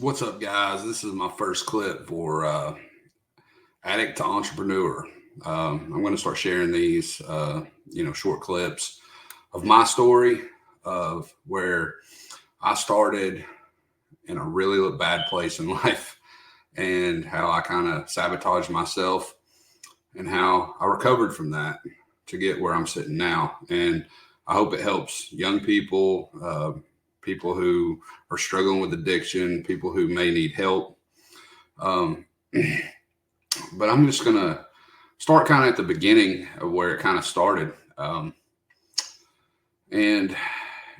What's up, guys? This is my first clip for Addict to Entrepreneur. I'm going to start sharing these, short clips of my story of where I started in a really bad place in life and how I kind of sabotaged myself and how I recovered from that to get where I'm sitting now. And I hope it helps young people, people who are struggling with addiction, people who may need help. Um, but I'm just going to start kind of at the beginning of where it kind of started. And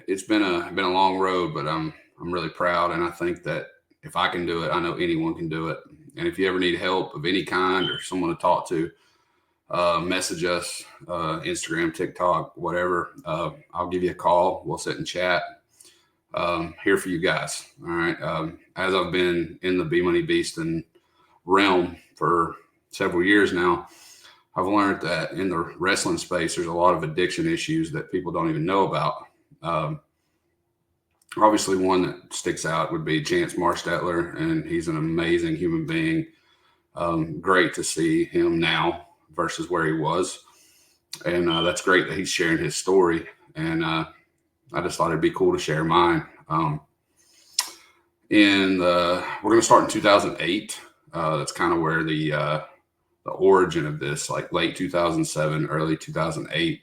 it's been a long road, but I'm really proud. And I think that if I can do it, I know anyone can do it. And if you ever need help of any kind or someone to talk to, message us, Instagram, TikTok, whatever. I'll give you a call. We'll sit and chat. Here for you guys. All right. As I've been in the Bmoney Beastin realm for several years now, I've learned that in the wrestling space, there's a lot of addiction issues that people don't even know about. Obviously, one that sticks out would be Chance Marstettler, and he's an amazing human being. Great to see him now versus where he was. And that's great that he's sharing his story. And I just thought it'd be cool to share mine. We're going to start in 2008. That's kind of where the origin of this, like late 2007, early 2008.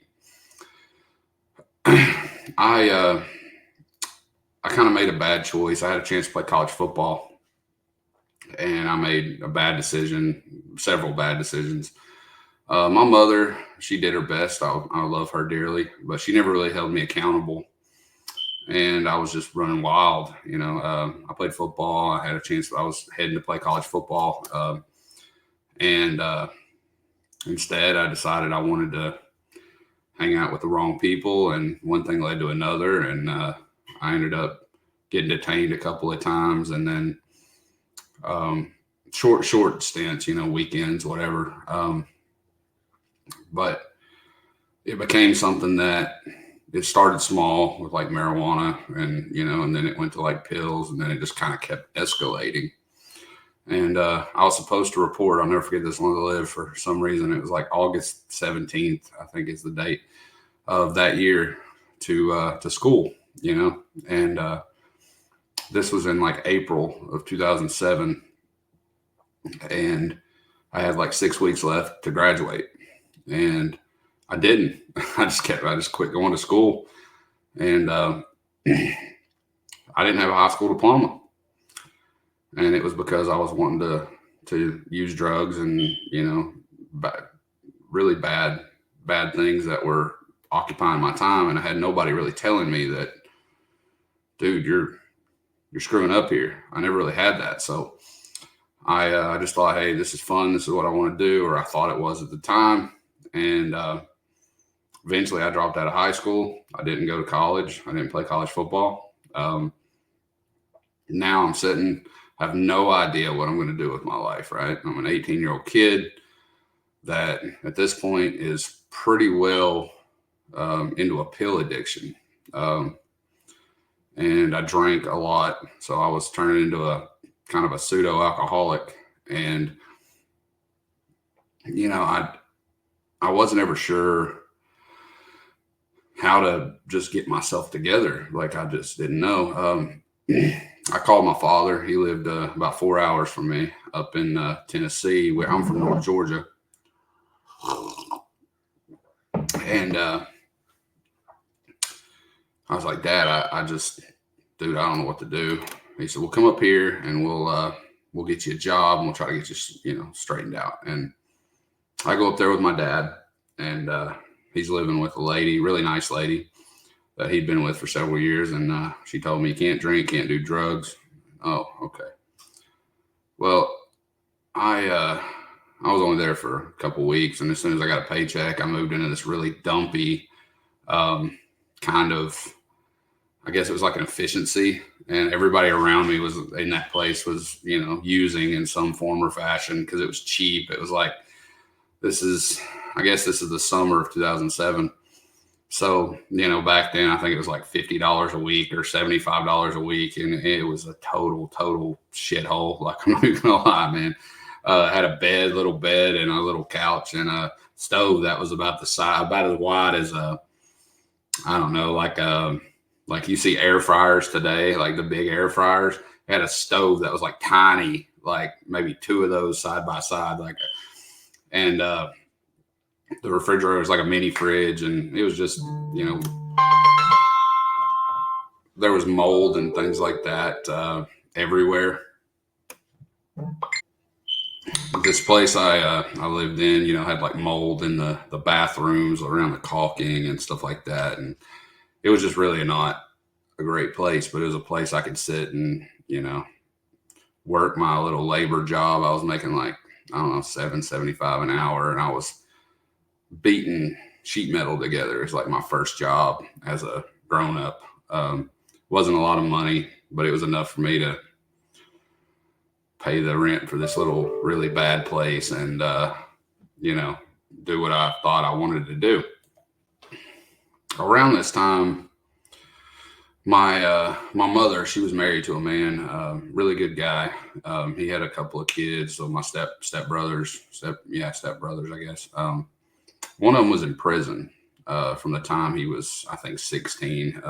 I kind of made a bad choice. I had a chance to play college football, and I made a bad decision, several bad decisions. My mother, she did her best. I love her dearly, but she never really held me accountable. And I was just running wild. I played football. I had a chance. I was heading to play college football. And instead, I decided I wanted to hang out with the wrong people. And one thing led to another. And I ended up getting detained a couple of times. And then short stints, weekends, whatever. But it became something that it started small with like marijuana and then it went to like pills, and then it just kind of kept escalating. And I was supposed to report, I'll never forget this long to live, for some reason. It was like August 17th, I think is the date of that year, to school, and this was in like April of 2007. And I had like 6 weeks left to graduate. And I didn't. I just quit going to school. And I didn't have a high school diploma. And it was because I was wanting to use drugs and, really bad things that were occupying my time. And I had nobody really telling me that, dude, you're screwing up here. I never really had that. So I just thought, hey, this is fun. This is what I want to do, or I thought it was at the time. And eventually I dropped out of high school. I didn't go to college. I didn't play college football. Now I'm sitting, I have no idea what I'm going to do with my life, right? I'm an 18-year-old kid that at this point is pretty well into a pill addiction. And I drank a lot. So I was turning into a kind of a pseudo alcoholic. And, I wasn't ever sure how to just get myself together. Like, I just didn't know. I called my father. He lived about 4 hours from me up in Tennessee, where I'm from North Georgia. And I was like, Dad, I don't know what to do. He said, well, come up here and we'll get you a job and we'll try to get you, straightened out. And I go up there with my dad, and he's living with a lady, really nice lady that he'd been with for several years. And she told me, you can't drink, can't do drugs. Oh, okay. Well, I was only there for a couple weeks. And as soon as I got a paycheck, I moved into this really dumpy kind of, I guess it was like an efficiency. And everybody around me was in that place was, using in some form or fashion because it was cheap. It was like, this is the summer of 2007. So, back then I think it was like $50 a week or $75 a week. And it was a total shithole. Like, I'm not even gonna lie, man. Had a little bed and a little couch and a stove that was about the size, about as wide as I don't know, like you see air fryers today, like the big air fryers. Had a stove that was like tiny, like maybe two of those side by side, and the refrigerator was like a mini fridge, and it was just, there was mold and things like that everywhere. This place I lived in, had like mold in the bathrooms around the caulking and stuff like that, and it was just really not a great place. But it was a place I could sit and work my little labor job. I was making like, I don't know, $7.75 an hour, and I was beating sheet metal together. It's like my first job as a grown up. Wasn't a lot of money, but it was enough for me to pay the rent for this little really bad place and do what I thought I wanted to do. Around this time, my mother, she was married to a man, really good guy. He had a couple of kids, so my stepbrothers, I guess. One of them was in prison from the time he was, I think, 16.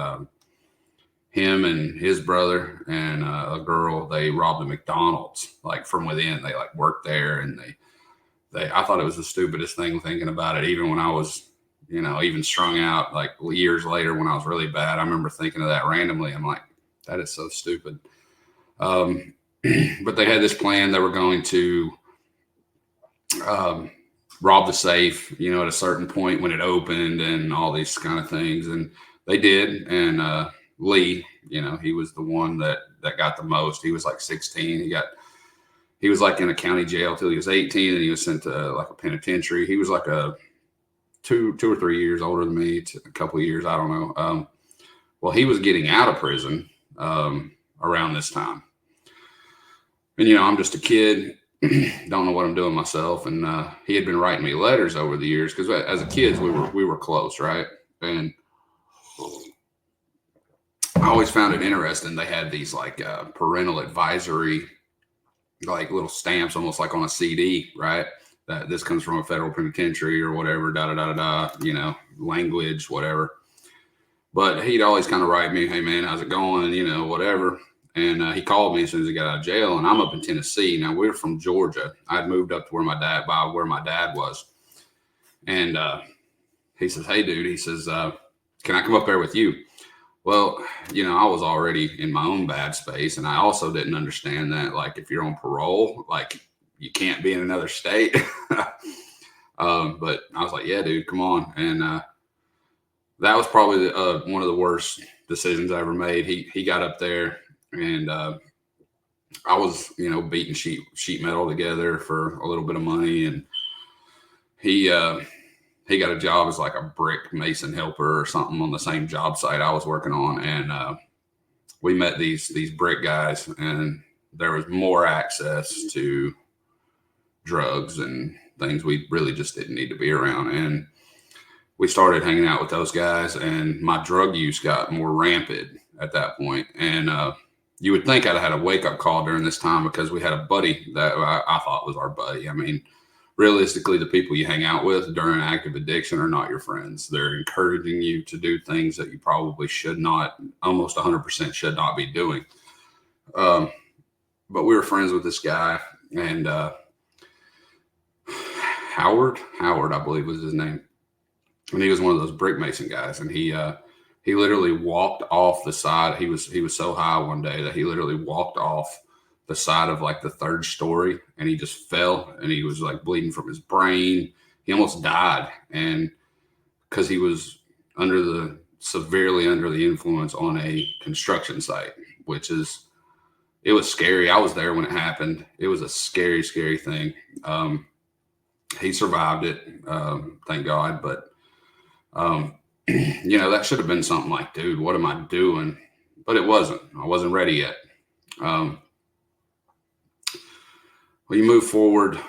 Him and his brother and a girl, they robbed a McDonald's, like from within. They like worked there, and I thought it was the stupidest thing thinking about it. Even when I was, even strung out, like years later when I was really bad, I remember thinking of that randomly. I'm like, that is so stupid. But they had this plan. They were going to rob the safe, at a certain point when it opened and all these kind of things. And they did. And Lee, he was the one that got the most. He was like 16. He was like in a county jail till he was 18, and he was sent to like a penitentiary. He was like a two or 3 years older than me, a couple of years, I don't know. Well, he was getting out of prison around this time. And, I'm just a kid, don't know what I'm doing myself. And he had been writing me letters over the years because as a kids, we were close, right? And I always found it interesting. They had these like parental advisory, like little stamps, almost like on a CD, right? That this comes from a federal penitentiary or whatever, language, whatever. But he'd always kind of write me, hey man, how's it going? Whatever. And he called me as soon as he got out of jail, and I'm up in Tennessee. Now we're from Georgia. I'd moved up to where my dad was. And he says, hey dude, he says, can I come up there with you? Well, I was already in my own bad space, and I also didn't understand that, like, if you're on parole, like, you can't be in another state. But I was like, yeah, dude, come on. And that was probably one of the worst decisions I ever made. He got up there, and I was, beating sheet metal together for a little bit of money, and he got a job as like a brick mason helper or something on the same job site I was working on. And we met these brick guys, and there was more access to drugs and things we really just didn't need to be around. And we started hanging out with those guys, and my drug use got more rampant at that point. And you would think I'd had a wake-up call during this time, because we had a buddy that I thought was our buddy. I mean, realistically, the people you hang out with during active addiction are not your friends. They're encouraging you to do things that you probably should not, almost 100% should not be doing. But we were friends with this guy, and Howard, I believe was his name. And he was one of those brick mason guys. And he literally walked off the side. He was so high one day that he literally walked off the side of like the third story, and he just fell, and he was like bleeding from his brain. He almost died. And because he was severely under the influence on a construction site, it was scary. I was there when it happened. It was a scary, scary thing. He survived it. Thank God. But, that should have been something like, dude, what am I doing? But it wasn't. I wasn't ready yet. Well, you move forward,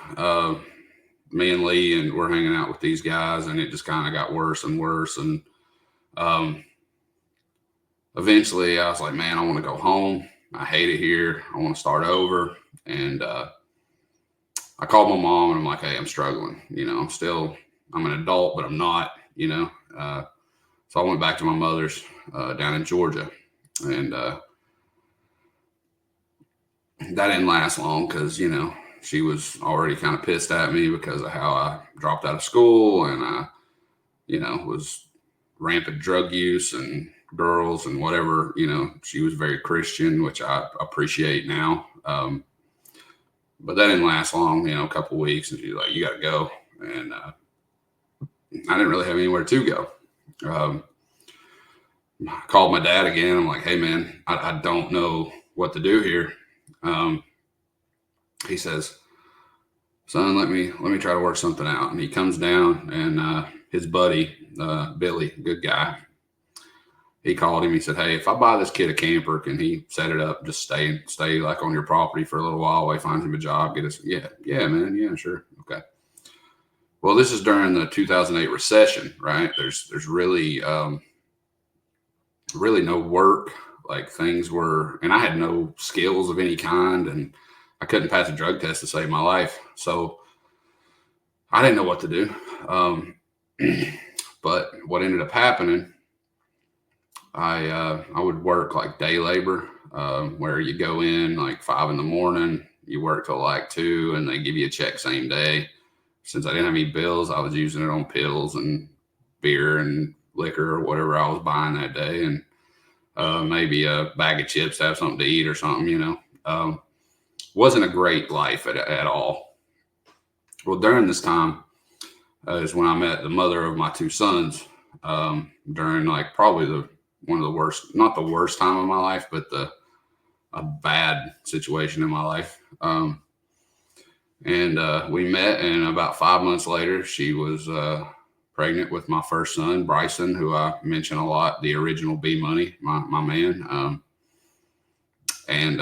me and Lee, and we're hanging out with these guys, and it just kind of got worse and worse. And Eventually I was like, man, I want to go home. I hate it here. I want to start over. And I called my mom and I'm like, hey, I'm struggling. I'm an adult, but I'm not, So I went back to my mother's down in Georgia. And that didn't last long because, she was already kind of pissed at me because of how I dropped out of school and I, was rampant drug use and girls and whatever. She was very Christian, which I appreciate now. But that didn't last long, a couple weeks. And she's like, you got to go. And I didn't really have anywhere to go. I called my dad again. I'm like, hey, man, I don't know what to do here. He says, son, let me try to work something out. And he comes down and his buddy, Billy, good guy, he called him. He said, hey, if I buy this kid a camper, can he set it up, just stay like on your property for a little while he finds him a job, get us. Yeah, man. Yeah, sure. Okay. Well, this is during the 2008 recession, right? There's really no work. Like things were, and I had no skills of any kind, and I couldn't pass a drug test to save my life. So I didn't know what to do. But what ended up happening, I would work like day labor, where you go in like 5 a.m, you work till like 2, and they give you a check same day. Since I didn't have any bills, I was using it on pills and beer and liquor or whatever I was buying that day, and maybe a bag of chips to have something to eat or something. Wasn't a great life at all. Well, during this time is when I met the mother of my 2 sons, during like probably one of the worst, not the worst time of my life, but a bad situation in my life. And we met, and about 5 months later, she was pregnant with my first son, Bryson, who I mention a lot, the original Bmoney, my man. And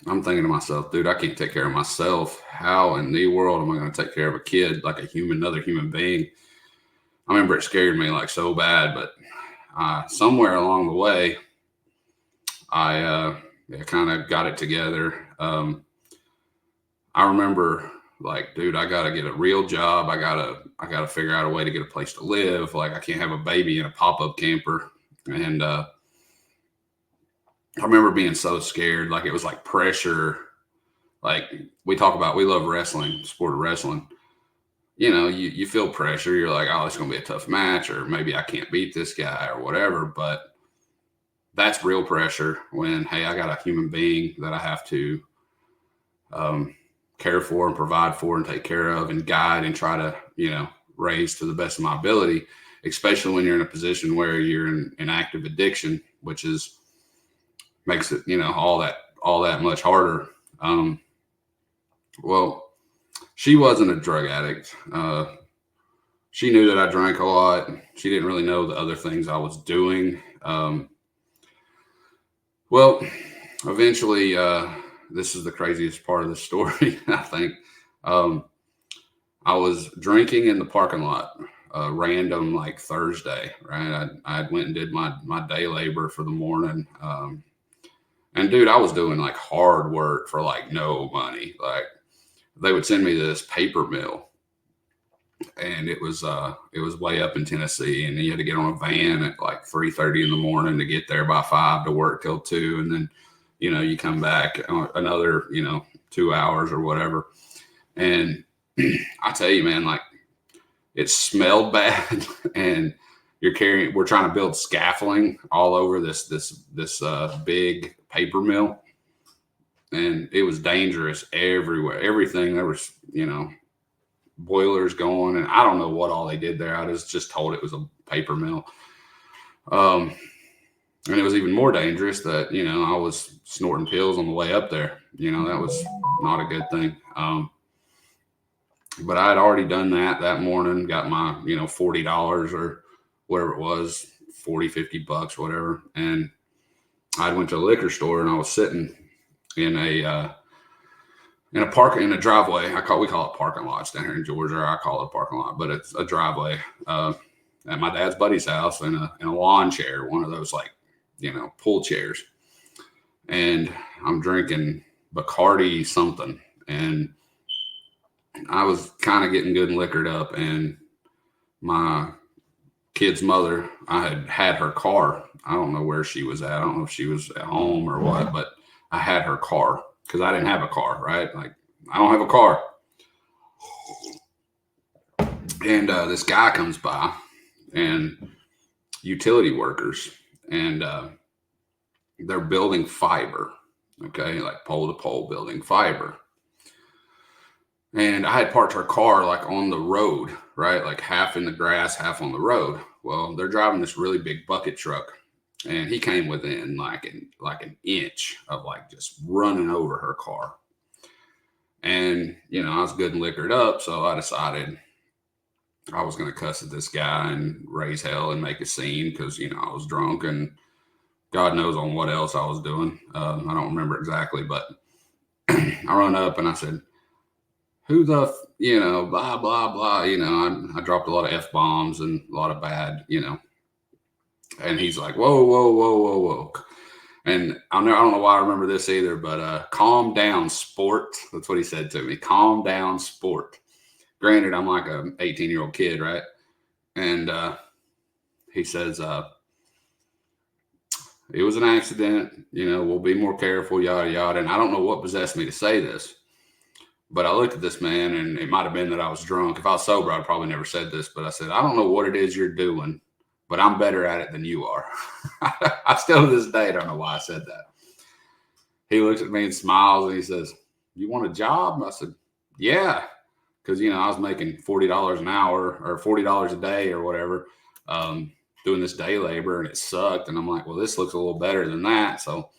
I'm thinking to myself, dude, I can't take care of myself. How in the world am I going to take care of a kid, like another human being? I remember it scared me like so bad, but somewhere along the way, I kind of got it together. I remember like, dude, I got to get a real job. I gotta figure out a way to get a place to live. Like I can't have a baby in a pop-up camper. And I remember being so scared. Like it was like pressure. Like we love wrestling, sport of wrestling. You feel pressure. You're like, oh, it's going to be a tough match, or maybe I can't beat this guy or whatever. But that's real pressure when, hey, I got a human being that I have to care for and provide for and take care of and guide and try to, raise to the best of my ability, especially when you're in a position where you're in active addiction, which makes it, all that much harder. Well, she wasn't a drug addict. She knew that I drank a lot. She didn't really know the other things I was doing. Well, eventually, this is the craziest part of the story, I think. I was drinking in the parking lot, random like Thursday, right? I went and did my day labor for the morning. And dude, I was doing like hard work for like no money. Like they would send me this paper mill, and it was way up in Tennessee, and you had to get on a van at like 3:30 in the morning to get there by 5 to work till 2. And then, you come back another, 2 hours or whatever. And I tell you, man, like it smelled bad and we're trying to build scaffolding all over this big paper mill. And it was dangerous everywhere. Everything there was, boilers going, and I don't know what all they did there. I was just told it was a paper mill. And it was even more dangerous that, I was snorting pills on the way up there. That was not a good thing. But I had already done that morning, got my, $40 or whatever it was, 40, $50, whatever. And I went to a liquor store, and I was sitting in a driveway. We call it parking lots down here in Georgia. I call it a parking lot, but it's a driveway. at my dad's buddy's house in a lawn chair, one of those like, pull chairs. And I'm drinking Bacardi something. And I was kind of getting good and liquored up. And my kid's mother, I had her car. I don't know where she was at. I don't know if she was at home or what, but I had her car because I didn't have a car, right? Like, I don't have a car. And this guy comes by, and utility workers, and they're building fiber, okay, like pole to pole building fiber. And I had parked her car like on the road, right? Like half in the grass, half on the road. Well, they're driving this really big bucket truck, and he came within like an inch of like just running over her car. And, I was good and liquored up, so I decided I was going to cuss at this guy and raise hell and make a scene because, I was drunk and God knows on what else I was doing. I don't remember exactly, but I run up and I said, who the, blah, blah, blah. I dropped a lot of F-bombs and a lot of bad, and he's like, whoa, whoa, whoa, whoa, whoa. And I don't know why I remember this either, but calm down, sport. That's what he said to me. Calm down, sport. Granted, I'm like an 18-year-old kid, right? And he says, it was an accident. We'll be more careful, yada, yada. And I don't know what possessed me to say this, but I looked at this man, and it might have been that I was drunk. If I was sober, I'd probably never said this, but I said, I don't know what it is you're doing, but I'm better at it than you are. I still to this day don't know why I said that. He looks at me and smiles, and he says, you want a job? I said, yeah. Because, I was making $40 an hour or $40 a day or whatever, doing this day labor, and it sucked. And I'm like, well, this looks a little better than that. So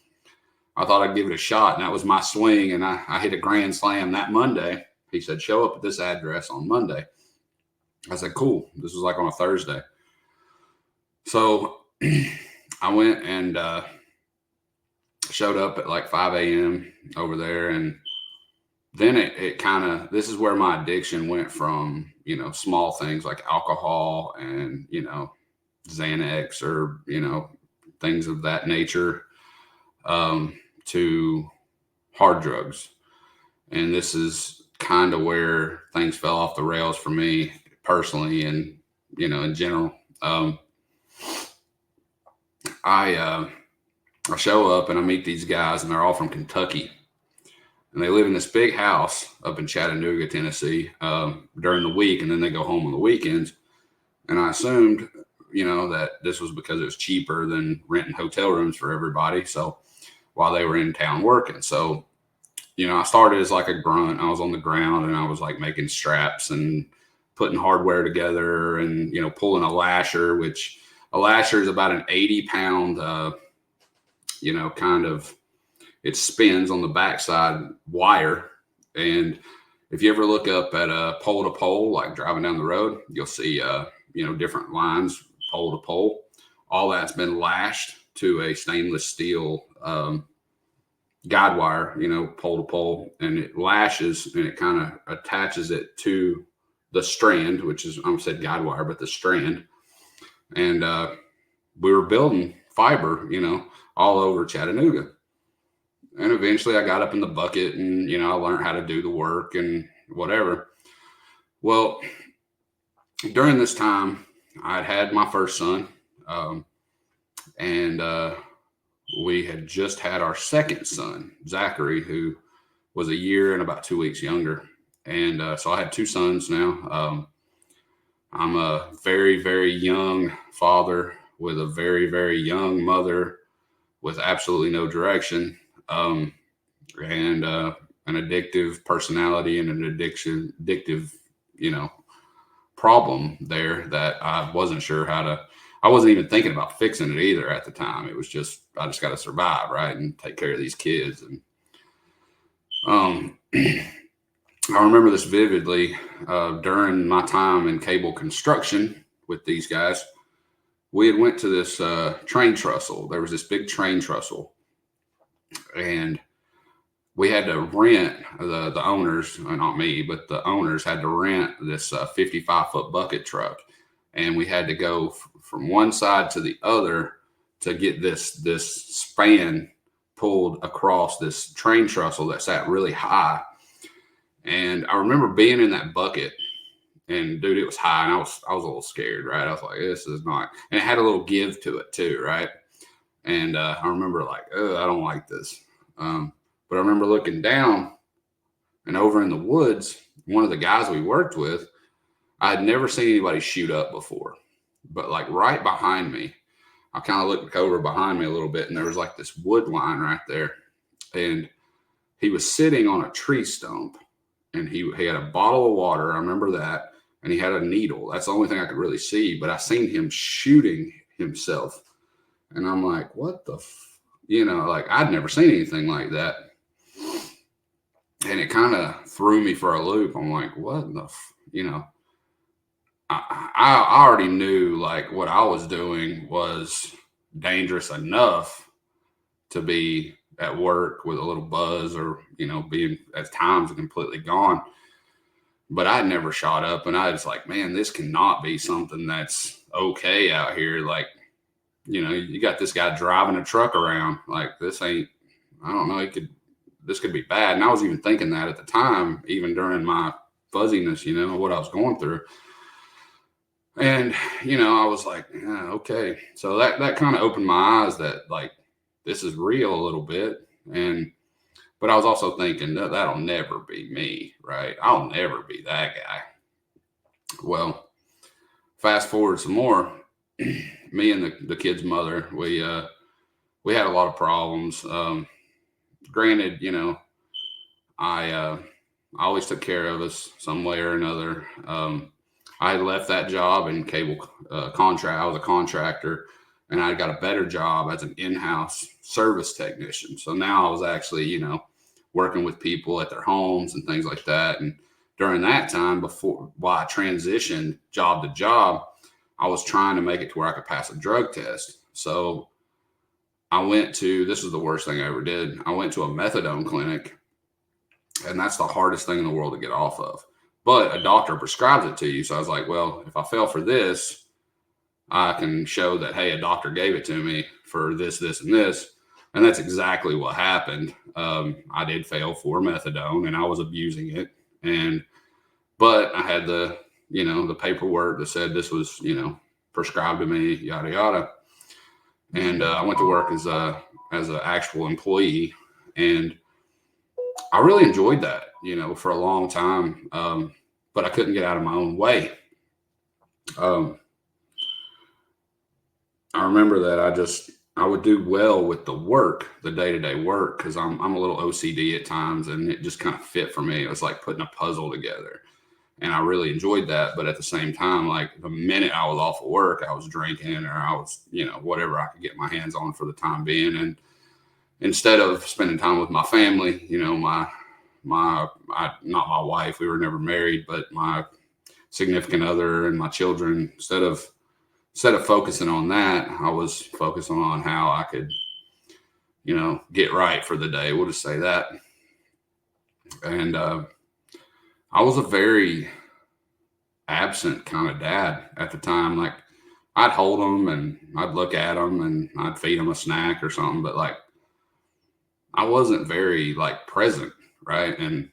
I thought I'd give it a shot. And that was my swing. And I hit a grand slam that Monday. He said, show up at this address on Monday. I said, cool. This was like on a Thursday. So I went and showed up at like 5 a.m. over there. And then it kind of, this is where my addiction went from, small things like alcohol and, Xanax or, things of that nature, to hard drugs. And this is kind of where things fell off the rails for me personally and, in general. I show up and I meet these guys, and they're all from Kentucky. And they live in this big house up in Chattanooga, Tennessee, during the week, and then they go home on the weekends. And I assumed, that this was because it was cheaper than renting hotel rooms for everybody. So while they were in town working. So, I started as like a grunt. I was on the ground, and I was like making straps and putting hardware together and, pulling a lasher, which a lasher is about an 80-pound, kind of, it spins on the backside wire. And if you ever look up at a pole to pole, like driving down the road, you'll see, different lines, pole to pole. All that's been lashed to a stainless steel guide wire, pole to pole, and it lashes and it kind of attaches it to the strand, which is, I almost said guide wire, but the strand. And we were building fiber, all over Chattanooga. And eventually I got up in the bucket and, I learned how to do the work and whatever. Well, during this time, I'd had my first son, and we had just had our second son, Zachary, who was a year and about 2 weeks younger. And so I had two sons now. I'm a very, very young father with a very, very young mother with absolutely no direction, and an addictive personality and an addictive, problem there that I wasn't sure I wasn't even thinking about fixing it either at the time. It was just, I just got to survive, right, and take care of these kids. And I remember this vividly. During my time in cable construction with these guys, we had went to this train trestle. There was this big train trestle, and we had to rent, the owners, not me, but the owners had to rent this 55-foot bucket truck. and we had to go from one side to the other to get this span pulled across this train trestle that sat really high. And I remember being in that bucket, and dude, it was high, and I was a little scared, right? I was like, this is not, and it had a little give to it too, right? And I remember like, oh, I don't like this. But I remember looking down, and over in the woods, one of the guys we worked with, I had never seen anybody shoot up before, but like right behind me, I kind of looked over behind me a little bit, and there was like this wood line right there, and he was sitting on a tree stump, and he had a bottle of water. I remember that. And he had a needle. That's the only thing I could really see, but I seen him shooting himself. And I'm like, what the, like I'd never seen anything like that. And it kind of threw me for a loop. I'm like, what the, I already knew like what I was doing was dangerous enough to be at work with a little buzz or, being at times completely gone. But I never shot up, and I was like, man, this cannot be something that's okay out here. Like, you got this guy driving a truck around. Like, this ain't, I don't know, this could be bad. And I was even thinking that at the time, even during my fuzziness, what I was going through. And, I was like, yeah, okay. So that kind of opened my eyes that like, this is real a little bit. But I was also thinking that'll never be me, right? I'll never be that guy. Well, fast forward some more. Me and the kid's mother, we had a lot of problems. Granted, I always took care of us some way or another. I had left that job in cable contract. I was a contractor, and I got a better job as an in-house service technician. So now I was actually, working with people at their homes and things like that. And during that time, while I transitioned job to job, I was trying to make it to where I could pass a drug test. So this was the worst thing I ever did. I went to a methadone clinic, and that's the hardest thing in the world to get off of. But a doctor prescribes it to you. So I was like, well, if I fail for this, I can show that, hey, a doctor gave it to me for this, this, and this. And that's exactly what happened. I did fail for methadone, and I was abusing it. But I had the paperwork that said this was, prescribed to me, yada, yada. And I went to work as an actual employee, and I really enjoyed that, for a long time. But I couldn't get out of my own way. I remember that I would do well with the work, the day-to-day work, because I'm a little OCD at times, and it just kind of fit for me. It was like putting a puzzle together, and I really enjoyed that. But at the same time, like the minute I was off of work, I was drinking, or I was, whatever I could get my hands on for the time being. And instead of spending time with my family, not my wife, we were never married, but my significant other and my children, instead of focusing on that, I was focusing on how I could, get right for the day. We'll just say that. And I was a very absent kind of dad at the time. Like, I'd hold them and I'd look at them and I'd feed them a snack or something, but like, I wasn't very like present, right? And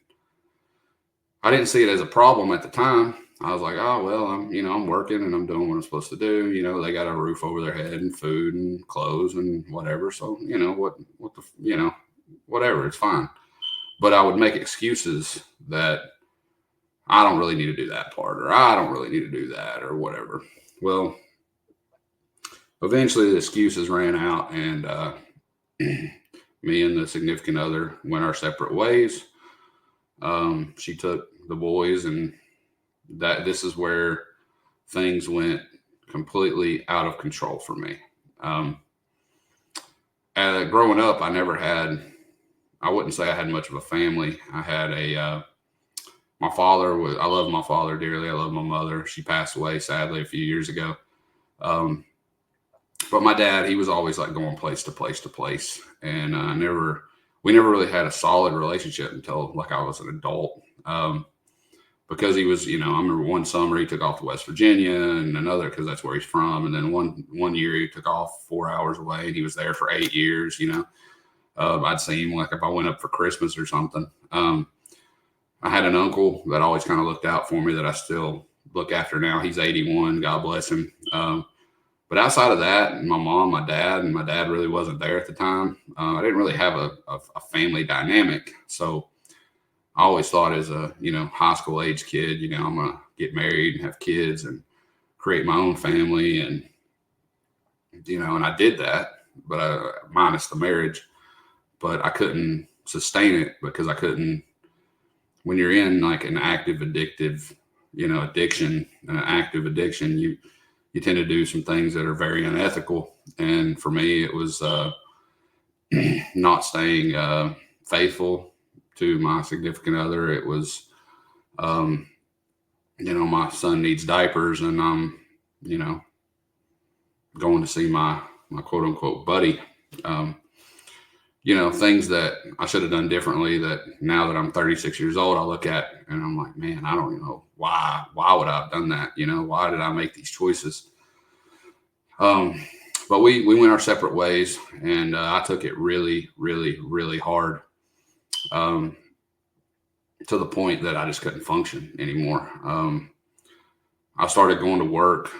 I didn't see it as a problem at the time. I was like, oh, well, I'm working and I'm doing what I'm supposed to do. They got a roof over their head and food and clothes and whatever. So, whatever, it's fine. But I would make excuses that I don't really need to do that part, or I don't really need to do that, or whatever. Well, eventually the excuses ran out, and me and the significant other went our separate ways. She took the boys, and this is where things went completely out of control for me. Growing up, I wouldn't say I had much of a family. I had my father I love my father dearly. I love my mother. She passed away sadly a few years ago. But my dad, he was always like going place to place to place. And we never really had a solid relationship until like I was an adult. because he was, I remember one summer he took off to West Virginia, and another because that's where he's from. And then one year he took off 4 hours away, and he was there for 8 years. I'd see him like if I went up for Christmas or something. I had an uncle that always kind of looked out for me that I still look after now. He's 81, God bless him. But outside of that, my mom, my dad really wasn't there at the time. I didn't really have a family dynamic. So I always thought as a, high school age kid, I'm going to get married and have kids and create my own family. And, and I did that, but minus the marriage, but I couldn't sustain it because I couldn't, when you're in like an active addictive, addiction, an active addiction, you tend to do some things that are very unethical. And for me, it was not staying faithful to my significant other. It was, my son needs diapers, and I'm, going to see my quote unquote buddy. Things that I should have done differently that now that I'm 36 years old, I look at and I'm like, man, I don't know why would I have done that? Why did I make these choices? But we went our separate ways, and I took it really, really, really hard, to the point that I just couldn't function anymore. I started going to work,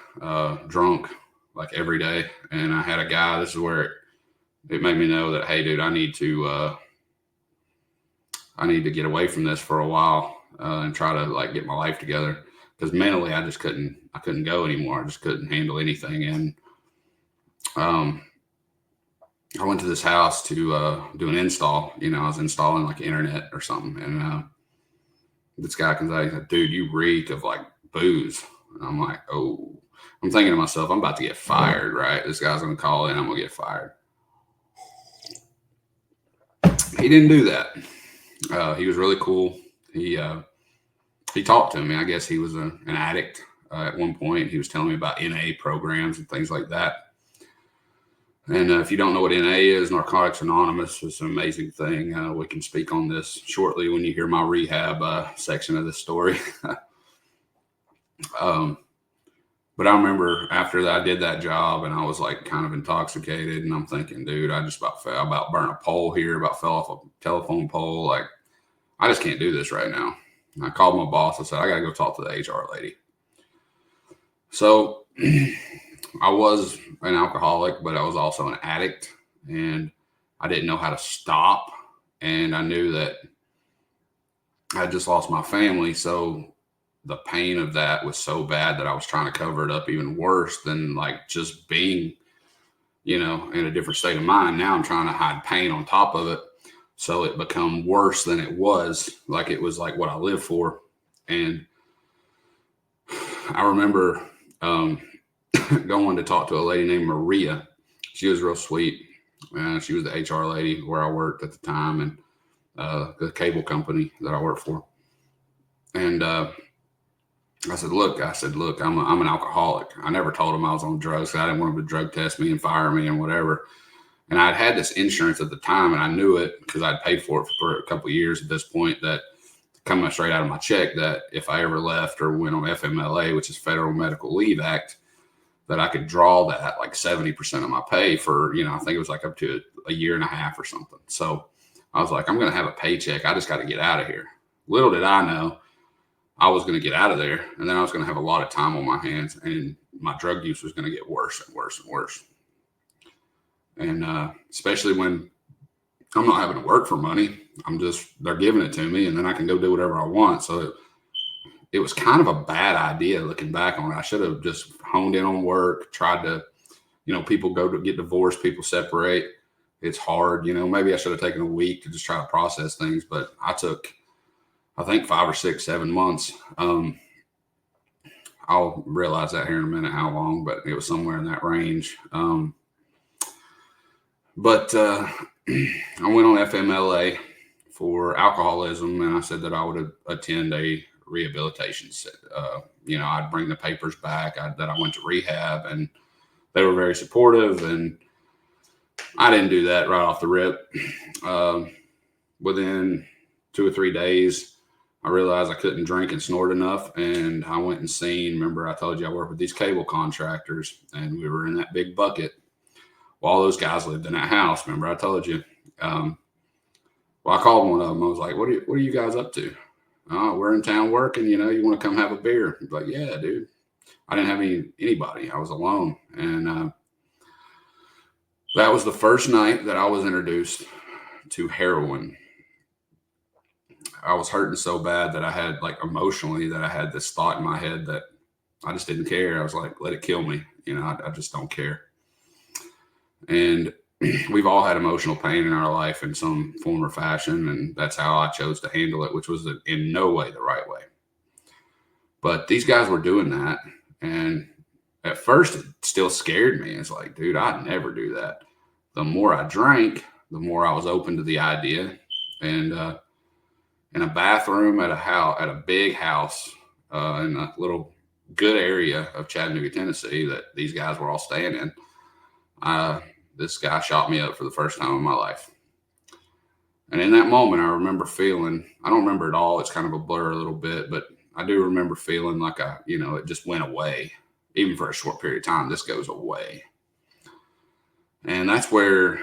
drunk like every day. And I had a guy, this is where it made me know that, hey dude, I need to get away from this for a while, and try to like get my life together. Because mentally I couldn't go anymore. I just couldn't handle anything. And, I went to this house to, do an install. I was installing like internet or something. And, this guy comes out, he's like, dude, you reek of like booze. And I'm like, oh, I'm thinking to myself, I'm about to get fired, right? This guy's going to call in, I'm going to get fired. He didn't do that. He was really cool. He talked to me. I guess he was an addict at one point. He was telling me about NA programs and things like that. And if you don't know what NA is, Narcotics Anonymous, is an amazing thing. We can speak on this shortly when you hear my rehab section of this story. But I remember after that, I did that job, and I was like kind of intoxicated, and I'm thinking, dude, I just about burned a pole here, about fell off a telephone pole. Like, I just can't do this right now. And I called my boss. I said, I got to go talk to the HR lady. So I was an alcoholic, but I was also an addict, and I didn't know how to stop. And I knew that I just lost my family. So the pain of that was so bad that I was trying to cover it up even worse than like just being, in a different state of mind. Now I'm trying to hide pain on top of it. So it become worse than it was. Like it was like what I lived for. And I remember, going to talk to a lady named Maria. She was real sweet. She was the HR lady where I worked at the time, and the cable company that I worked for. And I said, look, I'm an alcoholic. I never told him I was on drugs, because I didn't want him to drug test me and fire me and whatever. And I'd had this insurance at the time, and I knew it because I'd paid for it for a couple of years at this point, that coming straight out of my check, that if I ever left or went on FMLA, which is Federal Medical Leave Act, that I could draw that like 70% of my pay for, I think it was like up to a year and a half or something. So I was like, I'm going to have a paycheck. I just got to get out of here. Little did I know I was going to get out of there, and then I was going to have a lot of time on my hands, and my drug use was going to get worse and worse and worse. And especially when I'm not having to work for money, they're giving it to me, and then I can go do whatever I want. So it was kind of a bad idea looking back on it. I should have just honed in on work, tried to, people go to get divorced, people separate. It's hard, maybe I should have taken a week to just try to process things, but I took, I think 5 or 6, 7 months. I'll realize that here in a minute how long, but it was somewhere in that range. But I went on FMLA for alcoholism, and I said that I would attend a rehabilitation. I'd bring the papers back that I went to rehab, and they were very supportive, and I didn't do that right off the rip. Within 2 or 3 days, I realized I couldn't drink and snort enough, and I went and seen. Remember, I told you I work with these cable contractors, and we were in that big bucket. Well, all those guys lived in that house. Remember, I told you. Well, I called one of them. I was like, "What are you guys up to?" "Oh, we're in town working. You want to come have a beer?" He's like, "Yeah, dude." I didn't have anybody. I was alone, and that was the first night that I was introduced to heroin. I was hurting so bad that I had, like, emotionally, that I had this thought in my head that I just didn't care. I was like, let it kill me. I just don't care. And we've all had emotional pain in our life in some form or fashion. And that's how I chose to handle it, which was in no way the right way. But these guys were doing that. And at first, it still scared me. It's like, dude, I'd never do that. The more I drank, the more I was open to the idea. And in a bathroom at a big house in a little good area of Chattanooga, Tennessee, that these guys were all staying in, this guy shot me up for the first time in my life. And in that moment, I remember feeling, I don't remember it all. It's kind of a blur a little bit, but I do remember feeling like it just went away. Even for a short period of time, this goes away. And that's where,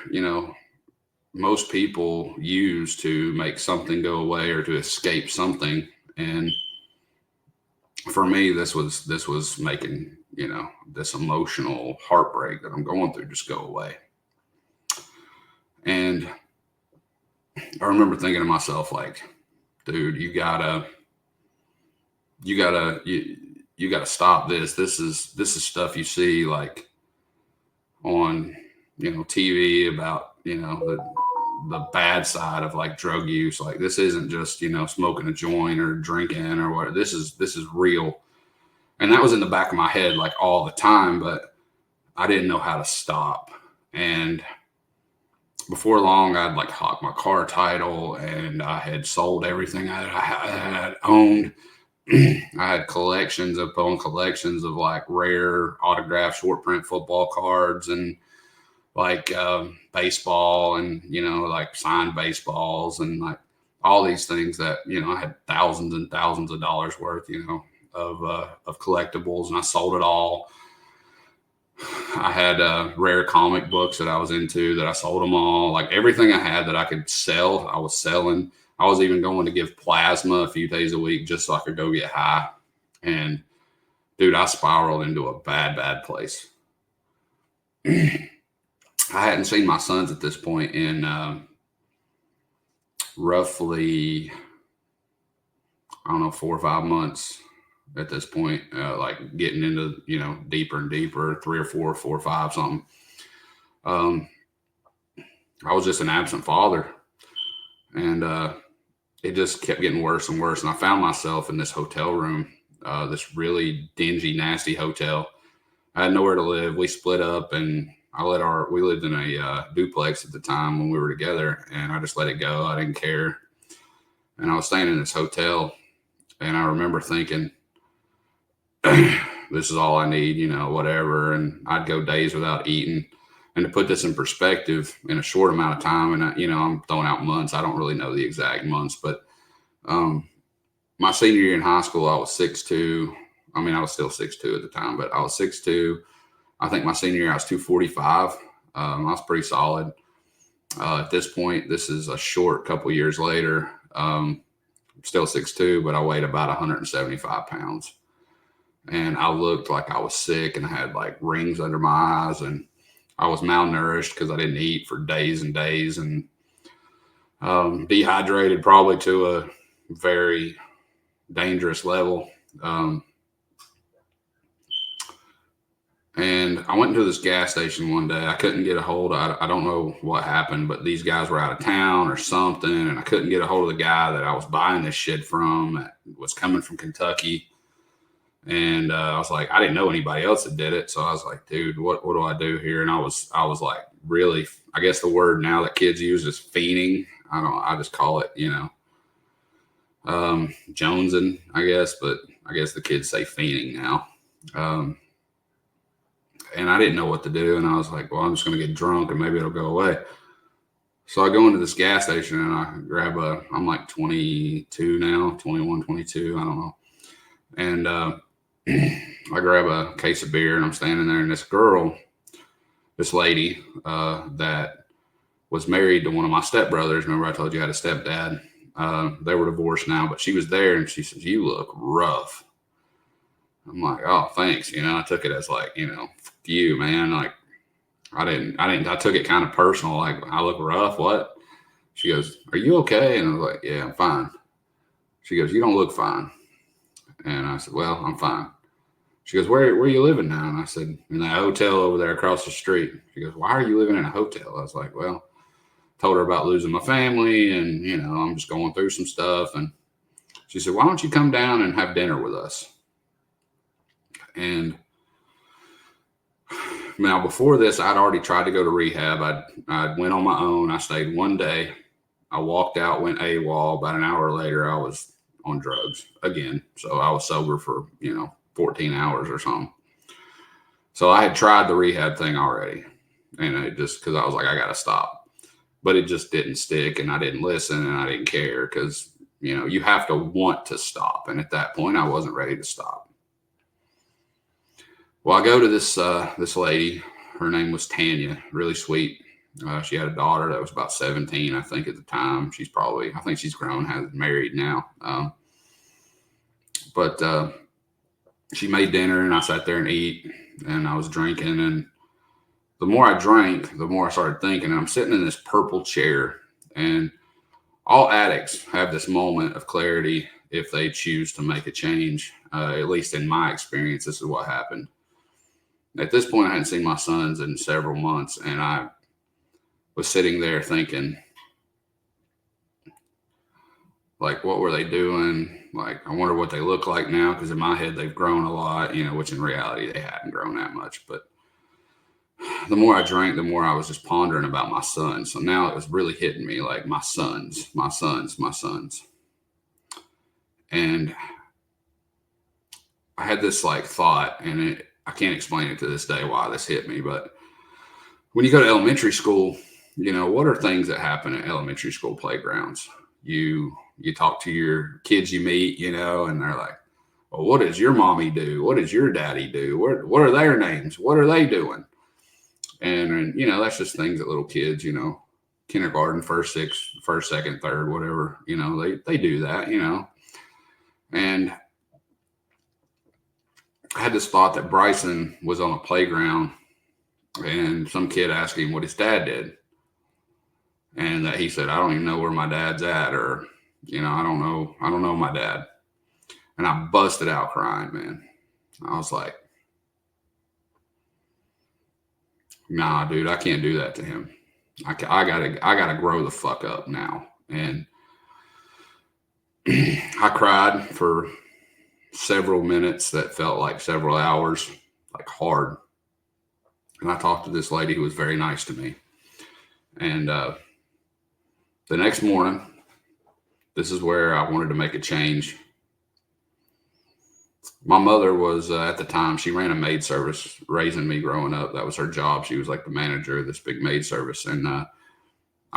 most people use to make something go away or to escape something. And for me, this was making, this emotional heartbreak that I'm going through just go away. And I remember thinking to myself, like, dude, you gotta stop this. This is stuff you see, like, on, TV about, the bad side of, like, drug use. Like, this isn't just, smoking a joint or drinking or what. This is real. And that was in the back of my head, like, all the time, but I didn't know how to stop. And before long, I'd, like, hawked my car title, and I had sold everything I had owned. I had collections of like rare autographed short print football cards and like baseball and, like signed baseballs and like all these things that, I had thousands and thousands of dollars worth, of collectibles, and I sold it all. I had rare comic books that I was into that I sold them all. Like everything I had that I could sell, I was selling. I was even going to give plasma a few days a week just so I could go get high. And dude, I spiraled into a bad, bad place. I hadn't seen my sons at this point in roughly, I don't know, 4 or 5 months at this point, like getting into, deeper and deeper, 3 or 4, 4 or 5, something. I was just an absent father. And it just kept getting worse and worse. And I found myself in this hotel room, this really dingy, nasty hotel. I had nowhere to live. We split up, and we lived in a duplex at the time when we were together, and I just let it go. I didn't care. And I was staying in this hotel, and I remember thinking, this is all I need, whatever. And I'd go days without eating. And to put this in perspective, in a short amount of time, and I'm throwing out months. I don't really know the exact months, but my senior year in high school, I was 6'2". I mean, I was still 6'2" at the time, but I was 6'2". I think my senior year, I was 245. I was pretty solid. At this point, this is a short couple years later. I'm still 6'2", but I weighed about 175 pounds. And I looked like I was sick, and I had like rings under my eyes, and I was malnourished because I didn't eat for days and days, and dehydrated probably to a very dangerous level. And I went into this gas station one day. I couldn't get a hold of, I don't know what happened, but these guys were out of town or something, and I couldn't get a hold of the guy that I was buying this shit from, that was coming from Kentucky. And I was like, I didn't know anybody else that did it. So I was like, dude, what do I do here? And I was like, really, I guess the word now that kids use is fiending. I just call it, jonesing, I guess, but I guess the kids say fiending now. And I didn't know what to do. And I was like, well, I'm just going to get drunk and maybe it'll go away. So I go into this gas station and I grab I'm like 22 now, 21, 22, I don't know. And I grab a case of beer and I'm standing there, and this lady that was married to one of my stepbrothers. Remember I told you I had a stepdad? They were divorced now, but she was there and she says, "You look rough." I'm like, "Oh, thanks." I took it as like, fuck you, man. Like, I took it kind of personal. Like, I look rough. What? She goes, "Are you okay?" And I was like, "Yeah, I'm fine." She goes, "You don't look fine." And I said, "Well, I'm fine." She goes, where are you living now?" And I said, "In that hotel over there across the street." She goes, "Why are you living in a hotel?" I was like, "Well," told her about losing my family, and I'm just going through some stuff. And she said, "Why don't you come down and have dinner with us?" And now, before this, I'd already tried to go to rehab. I went on my own. I stayed one day. I walked out, went AWOL. About an hour later, I was on drugs again. So I was sober for 14 hours or something. So I had tried the rehab thing already, and it just, because I was like, I gotta stop. But it just didn't stick, and I didn't listen, and I didn't care, because you have to want to stop. And at that point, I wasn't ready to stop. Well, I go to this lady. Her name was Tanya. Really sweet. She had a daughter that was about 17, I think, at the time. I think she's grown, has married now. But she made dinner, and I sat there and ate, and I was drinking. And the more I drank, the more I started thinking. And I'm sitting in this purple chair, and all addicts have this moment of clarity if they choose to make a change. At least in my experience, this is what happened. At this point, I hadn't seen my sons in several months, and I was sitting there thinking, like, what were they doing? Like, I wonder what they look like now, because in my head, they've grown a lot, which in reality, they hadn't grown that much. But the more I drank, the more I was just pondering about my sons. So now it was really hitting me, like, my sons, my sons, my sons. And I had this like thought, and I can't explain it to this day why this hit me, but when you go to elementary school, what are things that happen at elementary school playgrounds? You talk to your kids you meet, and they're like, "Well, what does your mommy do? What does your daddy do? What are their names? What are they doing?" And that's just things that little kids, kindergarten, first, second, third, whatever, they do that, And I had this thought that Bryson was on a playground, and some kid asked him what his dad did. And that he said, "I don't even know where my dad's at," or, "I don't know my dad." And I busted out crying, man. I was like, "Nah, dude, I can't do that to him. I gotta grow the fuck up now." And I cried for several minutes that felt like several hours, like hard. And I talked to this lady who was very nice to me. And the next morning, this is where I wanted to make a change. My mother was, at the time, she ran a maid service, raising me growing up. That was her job. She was like the manager of this big maid service. And I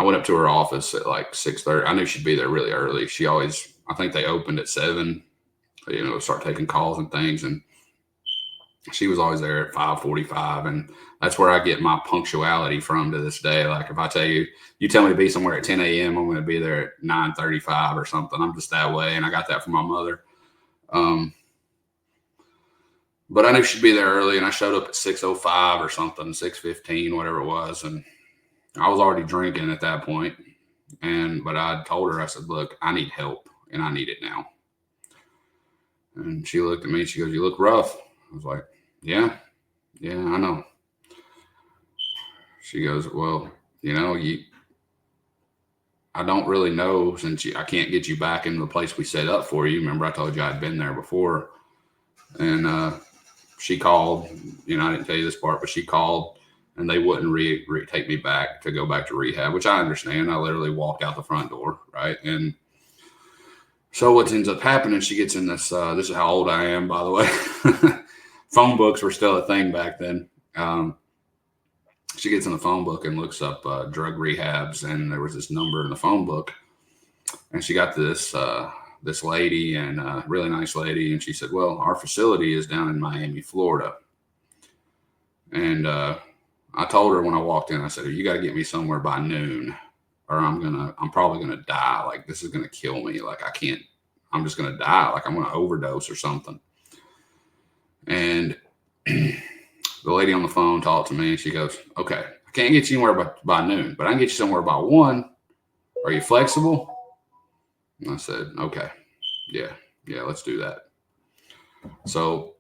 went up to her office at like 6:30. I knew she'd be there really early. I think they opened at 7, start taking calls and things. And she was always there at 5:45. And that's where I get my punctuality from to this day. Like, if I tell you tell me to be somewhere at 10 a.m., I'm going to be there at 9:35 or something. I'm just that way. And I got that from my mother. But I knew she'd be there early, and I showed up at 6:05 or something, 6:15, whatever it was. And I was already drinking at that point. But I told her, I said, "Look, I need help, and I need it now." And she looked at me, she goes, "You look rough." I was like, yeah, I know. She goes, "Well, I don't really know, since I can't get you back into the place we set up for you. Remember, I told you I'd been there before." And she called, I didn't tell you this part, but she called, and they wouldn't take me back to go back to rehab, which I understand. I literally walked out the front door, right? And so what ends up happening, she gets in this is how old I am, by the way. Phone books were still a thing back then. she gets in the phone book and looks up drug rehabs, and there was this number in the phone book, and she got this lady, and really nice lady, and she said, well, our facility is down in Miami, Florida. And I told her when I walked in, I said, you got to get me somewhere by noon, or I'm probably gonna die. Like, this is gonna kill me. Like, I'm just gonna die. Like, I'm gonna overdose or something. And the lady on the phone talked to me, and she goes, okay, I can't get you anywhere by noon, but I can get you somewhere by 1. Are you flexible? And I said, okay, yeah, let's do that. So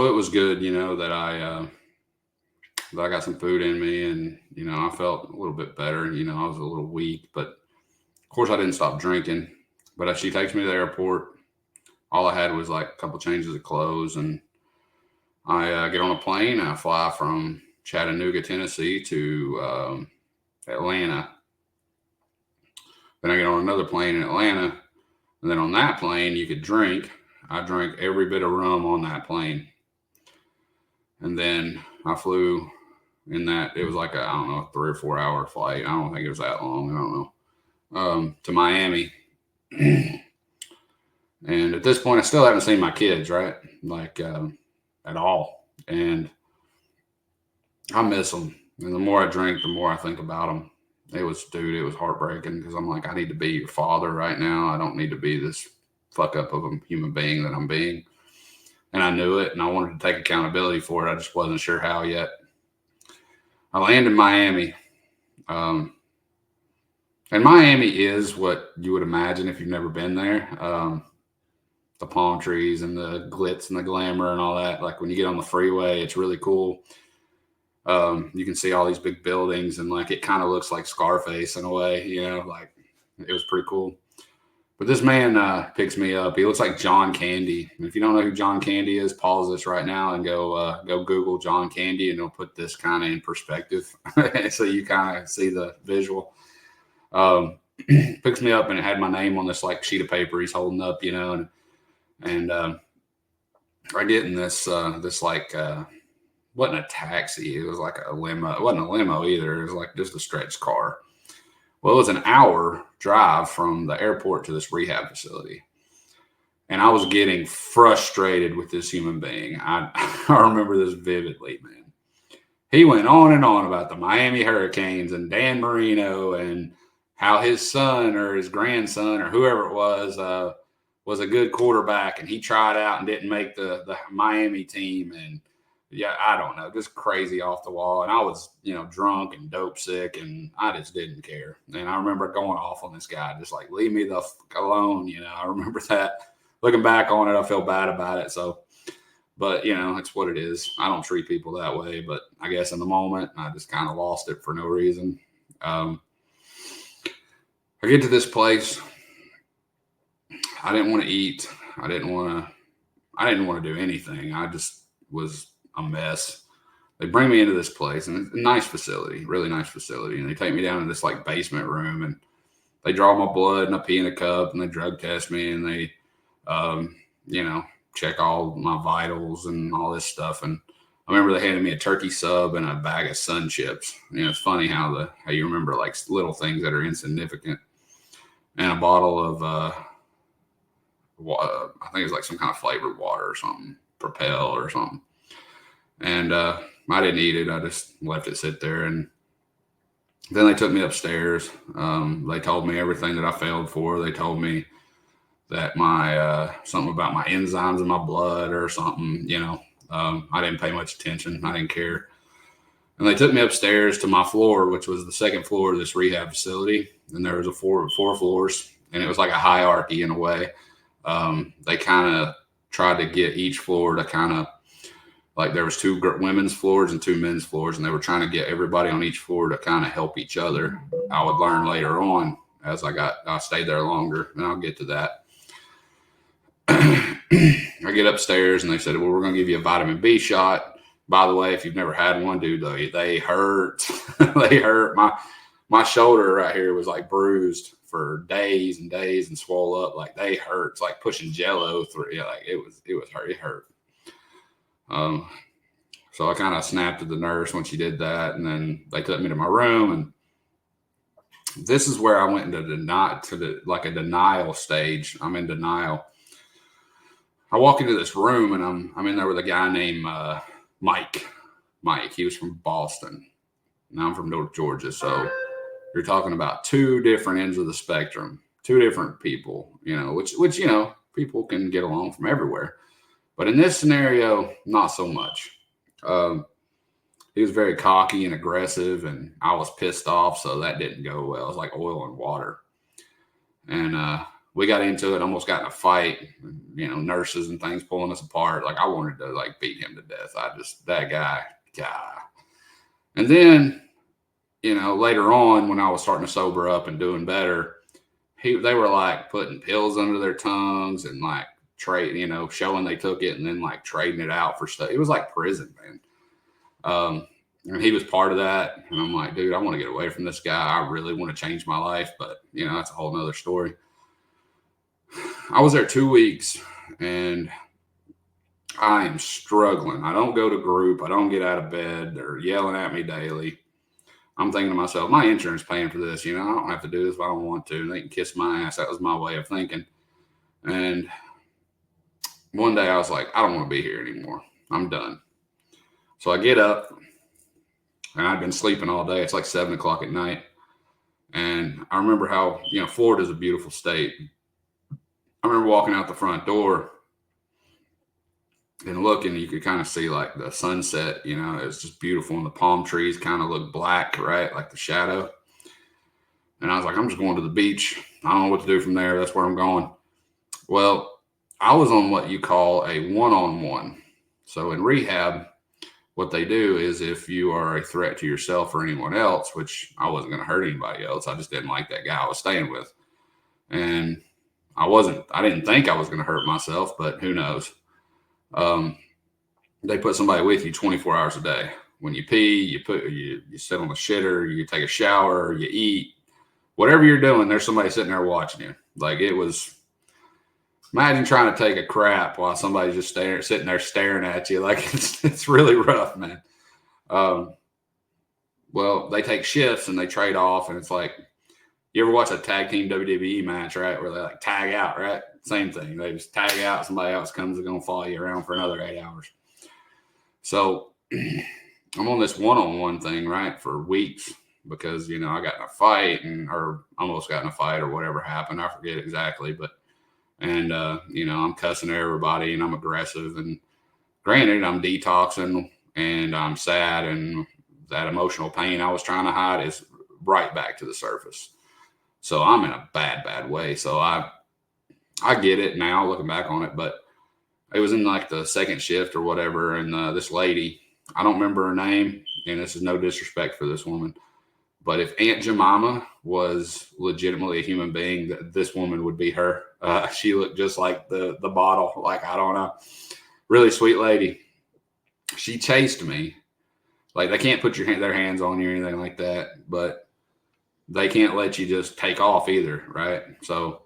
it was good, that I got some food in me, and I felt a little bit better. I was a little weak, but of course I didn't stop drinking. But as she takes me to the airport, all I had was like a couple changes of clothes, and I get on a plane and I fly from Chattanooga, Tennessee to Atlanta. Then I get on another plane in Atlanta, and then on that plane you could drink. I drank every bit of rum on that plane. And then I flew in that, it was like I don't know, 3 or 4 hour flight. I don't think it was that long. I don't know. To Miami. And at this point, I still haven't seen my kids, right? Like, at all. And I miss them. And the more I drink, the more I think about them. It was heartbreaking, because I'm like, I need to be your father right now. I don't need to be this fuck up of a human being that I'm being. And I knew it, and I wanted to take accountability for it. I just wasn't sure how yet. I landed in Miami. And Miami is what you would imagine if you've never been there. The palm trees and the glitz and the glamour and all that. Like, when you get on the freeway, it's really cool. You can see all these big buildings, and like, it kind of looks like Scarface in a way, like, it was pretty cool. But this man picks me up. He looks like John Candy. And if you don't know who John Candy is, pause this right now and go Google John Candy, and it'll put this kind of in perspective, so you kind of see the visual. Picks me up, and it had my name on this like sheet of paper he's holding up, and I get in this like wasn't a taxi. It was like a limo. It wasn't a limo either. It was like just a stretch car. Well, it was an hour drive from the airport to this rehab facility. And I was getting frustrated with this human being. I remember this vividly, man. He went on and on about the Miami Hurricanes and Dan Marino, and how his son or his grandson or whoever it was a good quarterback, and he tried out and didn't make the Miami team. And yeah, I don't know, just crazy off the wall. And I was, drunk and dope sick, and I just didn't care. And I remember going off on this guy, just like, leave me the fuck alone. I remember that. Looking back on it, I feel bad about it. So, but it's what it is. I don't treat people that way, but I guess in the moment, I just kind of lost it for no reason. I get to this place. I didn't want to eat. I didn't want to do anything. I just was a mess. They bring me into this place, and it's a nice facility, really nice facility. And they take me down to this like basement room, and they draw my blood, and I pee in a cup, and they drug test me, and they, check all my vitals and all this stuff. And I remember they handed me a turkey sub and a bag of Sun Chips. It's funny how you remember like little things that are insignificant. And a bottle of, I think it was like some kind of flavored water or something, Propel or something. And I didn't eat it. I just left it sit there. And then they took me upstairs. They told me everything that I failed for. They told me that my something about my enzymes in my blood or something. I didn't pay much attention. I didn't care. And they took me upstairs to my floor, which was the second floor of this rehab facility. And there was four floors, and it was like a hierarchy in a way. They kind of tried to get each floor to kind of, like, there was 2 women's floors and 2 men's floors, and they were trying to get everybody on each floor to kind of help each other. I would learn later on as I stayed there longer, and I'll get to that. I get upstairs and they said, well, we're going to give you a vitamin B shot. By the way, if you've never had one, dude, they hurt. They hurt. My shoulder right here was like bruised for days and days and swole up. Like they hurt. It's like pushing Jello through. Yeah, like it was hurt. It hurt. So I kind of snapped at the nurse when she did that, and then they took me to my room, and this is where I went into a denial stage. I'm in denial. I walk into this room, and I'm in there with a guy named Mike. He was from Boston. Now I'm from North Georgia, so you're talking about two different ends of the spectrum, two different people, which people can get along from everywhere. But in this scenario, not so much. He was very cocky and aggressive, and I was pissed off, so that didn't go well. It was like oil and water. And we got into it, almost got in a fight, nurses and things pulling us apart. Like I wanted to beat him to death. That guy. And then, later on when I was starting to sober up and doing better, they were like putting pills under their tongues and showing they took it and then trading it out for stuff. It was like prison, man. And he was part of that. And I'm like, dude, I want to get away from this guy. I really want to change my life. But, that's a whole nother story. I was there 2 weeks and I am struggling. I don't go to group. I don't get out of bed. They're yelling at me daily. I'm thinking to myself, my insurance paying for this. I don't have to do this if I don't want to. And they can kiss my ass. That was my way of thinking. And one day I was like, I don't want to be here anymore. I'm done. So I get up, and I'd been sleeping all day. It's like 7 o'clock at night. And I remember how, Florida's a beautiful state. I remember walking out the front door and looking, you could kind of see the sunset, it was just beautiful. And the palm trees kind of look black, right? Like the shadow. And I was like, I'm just going to the beach. I don't know what to do from there. That's where I'm going. Well, I was on what you call a one-on-one. So in rehab, what they do is if you are a threat to yourself or anyone else, which I wasn't going to hurt anybody else. I just didn't like that guy I was staying with. And I didn't think I was going to hurt myself, but who knows? They put somebody with you 24 hours a day. When you pee, you sit on the shitter, you take a shower, you eat, whatever you're doing, there's somebody sitting there watching you. Imagine trying to take a crap while somebody's just sitting there staring at you. It's really rough, man. Well, they take shifts and they trade off, and it's like, you ever watch a tag team WWE match, right? Where they tag out, right? Same thing. They just tag out. Somebody else comes and going to follow you around for another 8 hours. So I'm on this one-on-one thing, right, for weeks because, I got in a fight or almost got in a fight or whatever happened. I forget exactly, and I'm cussing at everybody and I'm aggressive. And granted, I'm detoxing and I'm sad, and that emotional pain I was trying to hide is right back to the surface. So I'm in a bad, bad way. So I get it now looking back on it, but it was in the second shift or whatever. And this lady, I don't remember her name, and this is no disrespect for this woman, but if Aunt Jemima was legitimately a human being, this woman would be her. She looked just like the bottle. I don't know. Really sweet lady. She chased me. They can't put their hands on you or anything like that, but they can't let you just take off either, right? So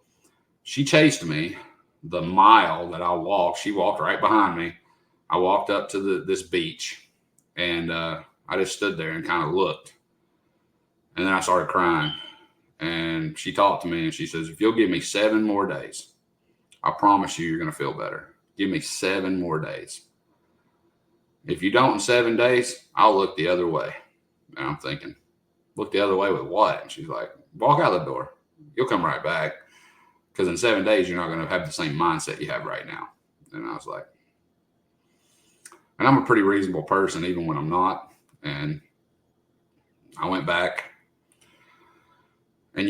she chased me the mile that I walked. She walked right behind me. I walked up to this beach, and I just stood there and kind of looked. And then I started crying. And she talked to me, and she says, if you'll give me 7 more days, I promise you're going to feel better. Give me 7 more days. If you don't in 7 days, I'll look the other way. And I'm thinking, look the other way with what? And she's like, walk out the door. You'll come right back. Because in 7 days, you're not going to have the same mindset you have right now. And I was like, and I'm a pretty reasonable person, even when I'm not. And I went back. And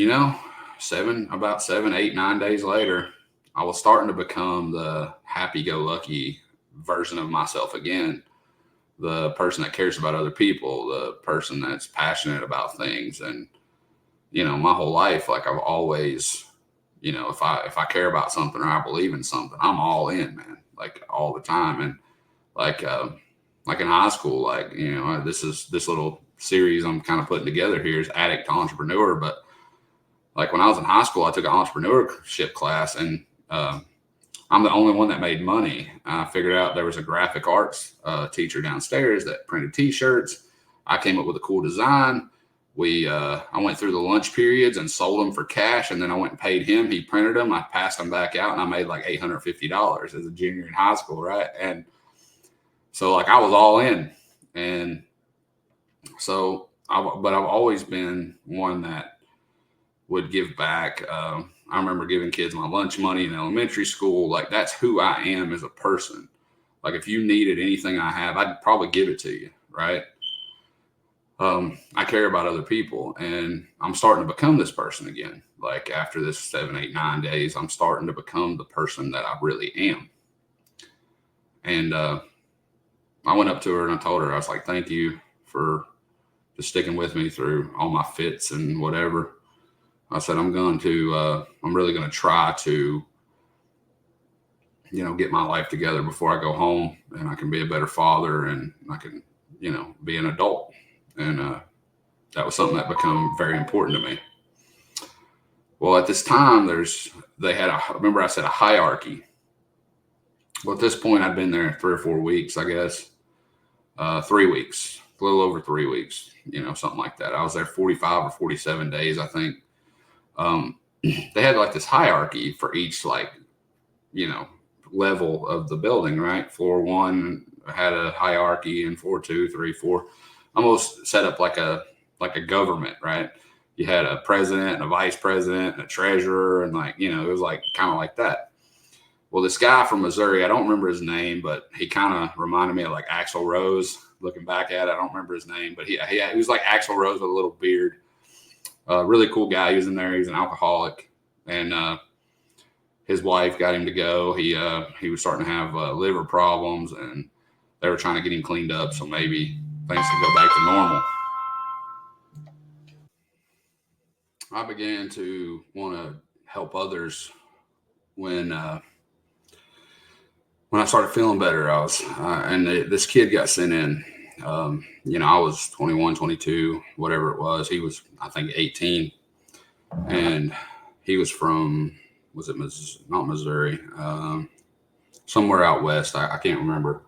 about 7, 8, 9 days later, I was starting to become the happy-go-lucky version of myself again. The person that cares about other people, the person that's passionate about things. And, my whole life, I've always if I care about something or I believe in something, I'm all in, man, like all the time. And like, like in high school, like, this little series I'm kind of putting together here is Addict to Entrepreneur. But like when I was in high school, I took an entrepreneurship class, and I'm the only one that made money. I figured out there was a graphic arts teacher downstairs that printed T-shirts. I came up with a cool design. I went through the lunch periods and sold them for cash, and then I went and paid him. He printed them. I passed them back out, and I made like $850 as a junior in high school, right? And so like I was all in, and so but I've always been one that would give back. I remember giving kids my lunch money in elementary school. Like that's who I am as a person. Like if you needed anything I have, I'd probably give it to you, right? I care about other people, and I'm starting to become this person again. Like after this 7, 8, 9 days, I'm starting to become the person that I really am. And I went up to her and I told her, I was like, thank you for just sticking with me through all my fits and whatever. I said, I'm really going to try to, get my life together before I go home, and I can be a better father, and I can, be an adult. And that was something that became very important to me. Well, at this time, remember I said a hierarchy. Well, at this point, I'd been there 3 or 4 weeks, I guess. 3 weeks, a little over 3 weeks, something like that. I was there 45 or 47 days, I think. They had like this hierarchy for each, like, level of the building, right? Floor 1 had a hierarchy, and floor 2, 3, 4, almost set up like a government, right? You had a president and a vice president and a treasurer, and like, it was like kind of like that. Well, this guy from Missouri, I don't remember his name, but he kind of reminded me of like Axl Rose. Looking back at it, I don't remember his name, but he was like Axl Rose with a little beard. Really cool guy. He was in there. He was an alcoholic, and his wife got him to go. He was starting to have liver problems, and they were trying to get him cleaned up, so maybe things could go back to normal. I began to want to help others when I started feeling better. This kid got sent in. I was 21, 22, whatever it was. He was, I think, 18, and he was from, not Missouri, somewhere out west. I can't remember.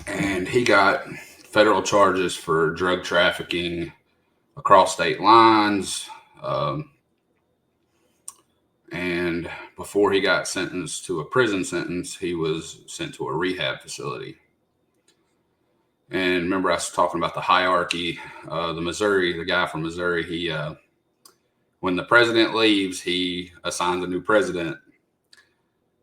And he got federal charges for drug trafficking across state lines. And before he got sentenced to a prison sentence, he was sent to a rehab facility. And remember, I was talking about the hierarchy. The guy from Missouri, when the president leaves, he assigns a new president.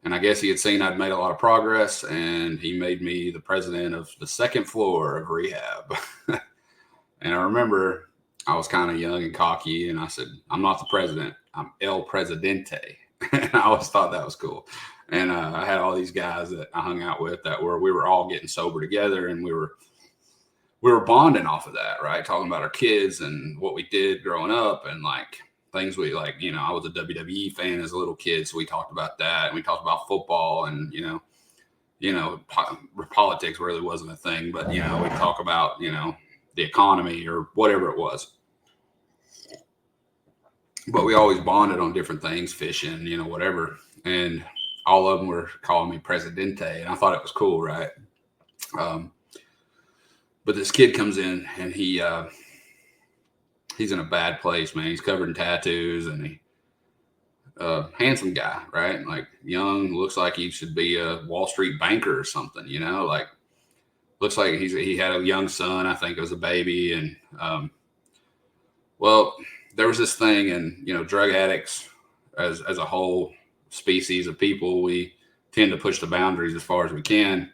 And I guess he had seen I'd made a lot of progress, and he made me the president of the second floor of rehab. And I remember I was kind of young and cocky, and I said, I'm not the president. I'm El Presidente. And I always thought that was cool. And I had all these guys that I hung out with we were all getting sober together, and we were bonding off of that, right? Talking about our kids and what we did growing up, and like things we like, I was a WWE fan as a little kid. So we talked about that, and we talked about football, and, politics really wasn't a thing, but, we talk about, the economy or whatever it was. But we always bonded on different things, fishing, whatever. And all of them were calling me Presidente, and I thought it was cool, right? But this kid comes in, and he's in a bad place, man. He's covered in tattoos, and he handsome guy, right? Like young, looks like he should be a Wall Street banker or something, like looks like he had a young son, I think it was a baby. And well, there was this thing, and drug addicts as a whole species of people, we tend to push the boundaries as far as we can.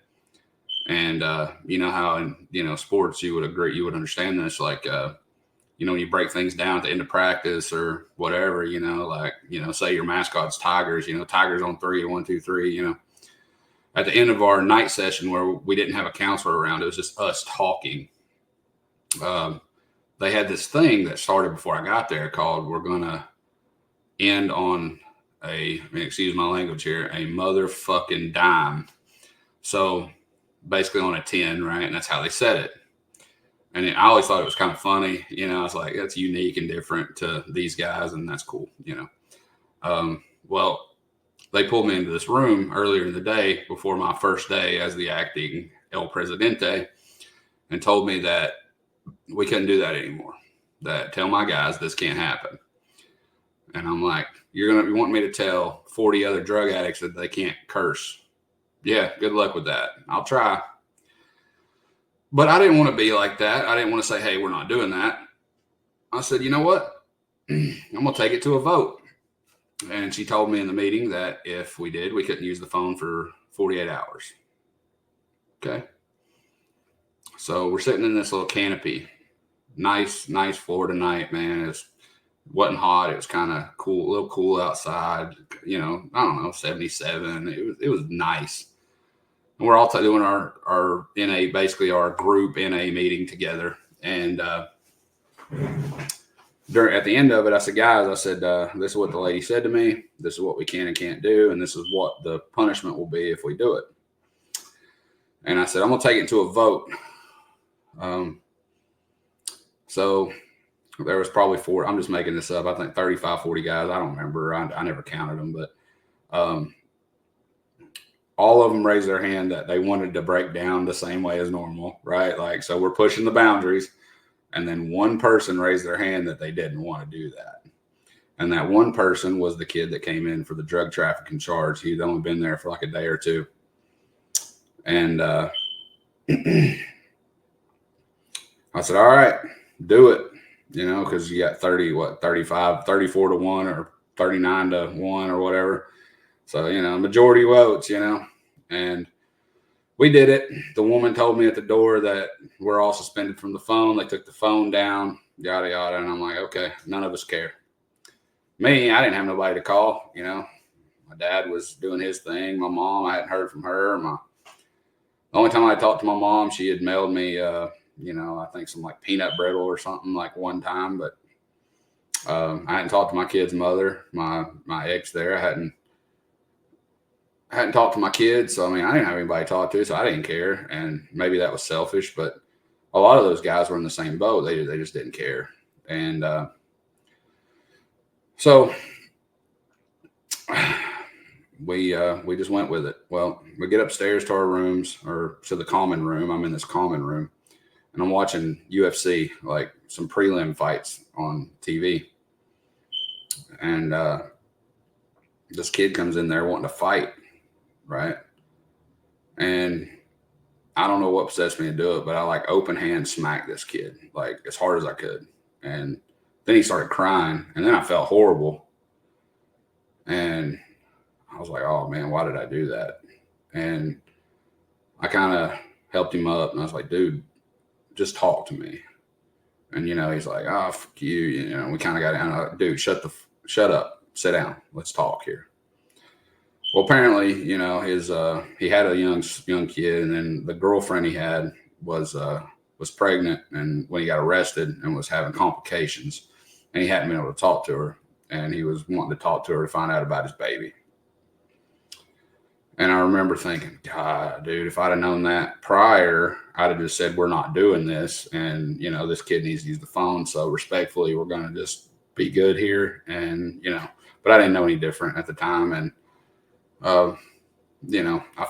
And how in sports you would understand this, like when you break things down at the end of practice or whatever, say your mascot's Tigers, Tigers on 3, 1, 2, 3, at the end of our night session where we didn't have a counselor around, it was just us talking. They had this thing that started before I got there called, we're going to end on excuse my language here, a motherfucking dime. So basically on a 10, right? And that's how they said it. And I always thought it was kind of funny. I was like, that's unique and different to these guys, and that's cool, Well, they pulled me into this room earlier in the day before my first day as the acting El Presidente and told me that we couldn't do that anymore. That tell my guys this can't happen. And I'm like, you want me to tell 40 other drug addicts that they can't curse? Yeah, good luck with that. I'll try. But I didn't want to be like that. I didn't want to say, hey, we're not doing that. I said, you know what? I'm going to take it to a vote. And she told me in the meeting that if we did, we couldn't use the phone for 48 hours. Okay. So we're sitting in this little canopy. Nice Florida night, man. It wasn't hot. It was kind of cool, a little cool outside. I don't know, 77. It was nice. And we're all doing our NA, basically our group NA meeting together. And at the end of it, I said, guys, this is what the lady said to me. This is what we can and can't do. And this is what the punishment will be if we do it. And I said, I'm going to take it to a vote. So there was probably I'm just making this up. I think 35, 40 guys. I don't remember. I never counted them, but all of them raised their hand that they wanted to break down the same way as normal, right? Like, so we're pushing the boundaries. And then one person raised their hand that they didn't want to do that. And that one person was the kid that came in for the drug trafficking charge. He'd only been there for like a day or two. And I said, all right, do it. Because you got 34 to 1 or 39 to 1 or whatever. So, majority votes, and we did it. The woman told me at the door that we're all suspended from the phone. They took the phone down, yada, yada. And I'm like, okay, none of us care. Me, I didn't have nobody to call, My dad was doing his thing. My mom, I hadn't heard from her. The only time I talked to my mom, she had mailed me, I think some like peanut brittle or something like one time. But I hadn't talked to my kid's mother, my ex there. I hadn't talked to my kids. So, I didn't have anybody to talk to, so I didn't care. And maybe that was selfish, but a lot of those guys were in the same boat. They just didn't care. And so we just went with it. Well, we get upstairs to our rooms, or to the common room. I'm in this common room, and I'm watching UFC, like some prelim fights on TV. And this kid comes in there wanting to fight. Right. And I don't know what possessed me to do it, but I like open hand smacked this kid like as hard as I could. And then he started crying, and then I felt horrible. And I was like, oh man, why did I do that? And I kind of helped him up, and I was like, dude, just talk to me. And, he's like, oh, fuck you. We kind of got down. Dude, shut up, sit down. Let's talk here. Well, apparently, he had a young kid, and then the girlfriend he had was pregnant, and when he got arrested and was having complications, and he hadn't been able to talk to her, and he was wanting to talk to her to find out about his baby. And I remember thinking, God, dude, if I'd have known that prior, I'd have just said, we're not doing this, and this kid needs to use the phone, so respectfully, we're going to just be good here, and but I didn't know any different at the time, and I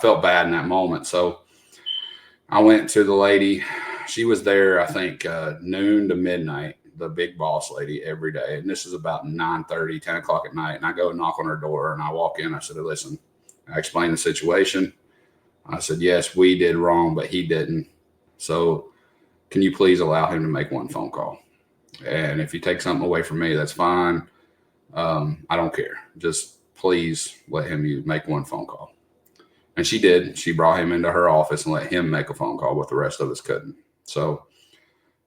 felt bad in that moment. So I went to the lady. She was there, I think, noon to midnight, the big boss lady, every day. And this is about 9:30, 10 o'clock at night. And I go and knock on her door, and I walk in. I said, listen, I explained the situation. I said, yes, we did wrong, but he didn't. So can you please allow him to make one phone call? And if you take something away from me, that's fine. I don't care. Just please let him make one phone call. And she did. She brought him into her office and let him make a phone call, but the rest of us couldn't. So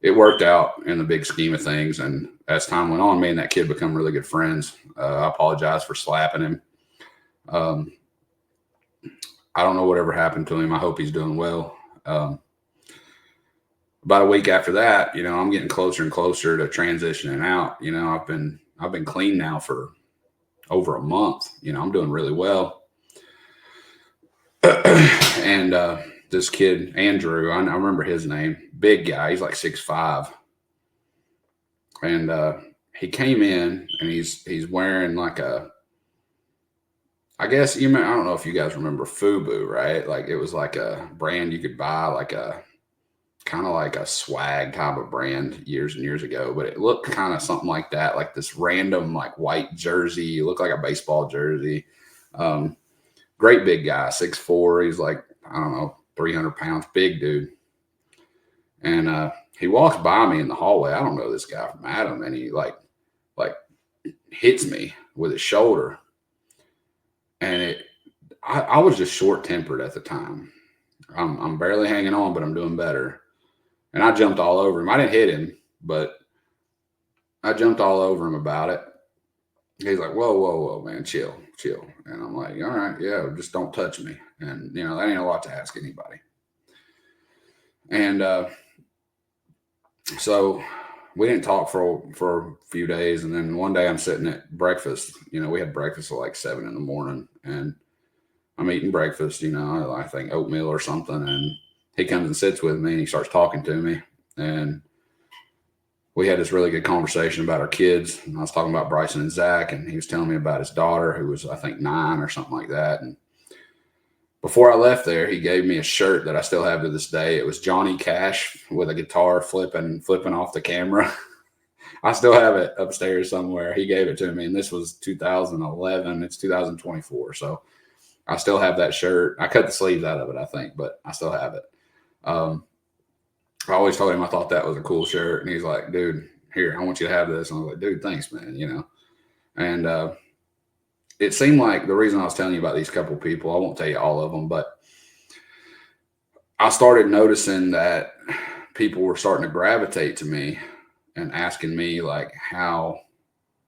it worked out in the big scheme of things. And as time went on, me and that kid become really good friends. I apologize for slapping him. I don't know whatever happened to him. I hope he's doing well. About a week after that, I'm getting closer and closer to transitioning out. I've been clean now for over a month. I'm doing really well. And this kid, Andrew, I remember his name, big guy. He's like 6'5". And he came in and he's wearing like I guess I don't know if you guys remember FUBU, right? Like it was like a brand you could buy, like a kind of like a swag type of brand years and years ago, but it looked kind of something like that, like this random like white jersey. It looked like a baseball jersey. Great big guy, 6'4". He's like, I don't know, 300 pounds, big dude. And he walks by me in the hallway. I don't know this guy from Adam, and he like hits me with his shoulder. And I was just short tempered at the time. I'm barely hanging on, but I'm doing better. And I jumped all over him. I didn't hit him, but I jumped all over him about it. He's like, whoa, man, chill. And I'm like, all right, yeah, just don't touch me. And, that ain't a lot to ask anybody. And so we didn't talk for a few days. And then one day I'm sitting at breakfast. We had breakfast at like 7 a.m. And I'm eating breakfast, I think oatmeal or something. And he comes and sits with me and he starts talking to me. And we had this really good conversation about our kids. And I was talking about Bryson and Zach, and he was telling me about his daughter, who was, I think, 9 or something like that. And before I left there, he gave me a shirt that I still have to this day. It was Johnny Cash with a guitar flipping off the camera. I still have it upstairs somewhere. He gave it to me, and this was 2011. It's 2024, so I still have that shirt. I cut the sleeves out of it, I think, but I still have it. I always told him I thought that was a cool shirt, and he's like, dude, here, I want you to have this. And I was like, dude, thanks, man, And it seemed like the reason I was telling you about these couple people, I won't tell you all of them, but I started noticing that people were starting to gravitate to me and asking me like how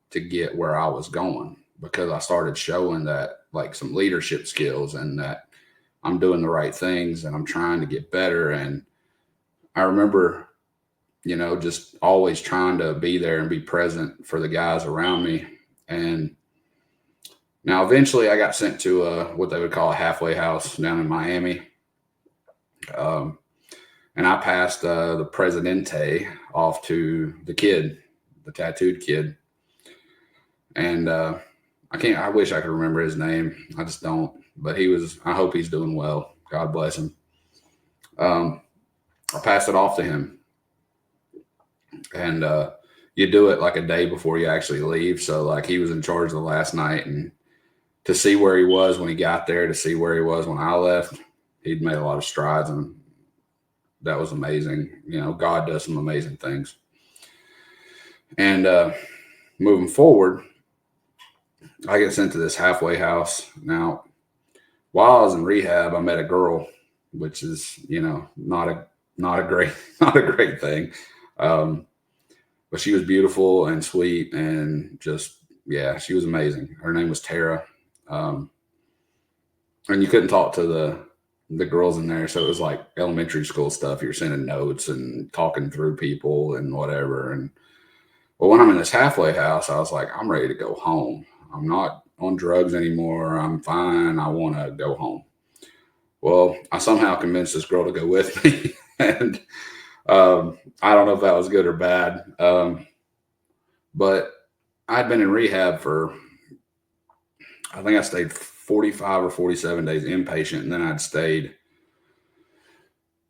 to get where I was going, because I started showing that like some leadership skills and that I'm doing the right things and I'm trying to get better. And I remember, just always trying to be there and be present for the guys around me. And now eventually I got sent to what they would call a halfway house down in Miami. And I passed the Presidente off to the kid, the tattooed kid. And I wish I could remember his name. I just don't. But I hope he's doing well. God bless him. I passed it off to him. And you do it like a day before you actually leave. So like he was in charge the last night, and to see where he was when he got there, to see where he was when I left, he'd made a lot of strides, and that was amazing. God does some amazing things. And moving forward, I get sent to this halfway house. Now, while I was in rehab, I met a girl, which is, not a great thing. But she was beautiful and sweet and just, yeah, she was amazing. Her name was Tara. And you couldn't talk to the girls in there. So it was like elementary school stuff. You're sending notes and talking through people and whatever. And well, when I'm in this halfway house, I was like, I'm ready to go home. I'm not on drugs anymore. I'm fine. I want to go home. Well, I somehow convinced this girl to go with me. And I don't know if that was good or bad. But I'd been in rehab for, I think I stayed 45 or 47 days inpatient. And then I'd stayed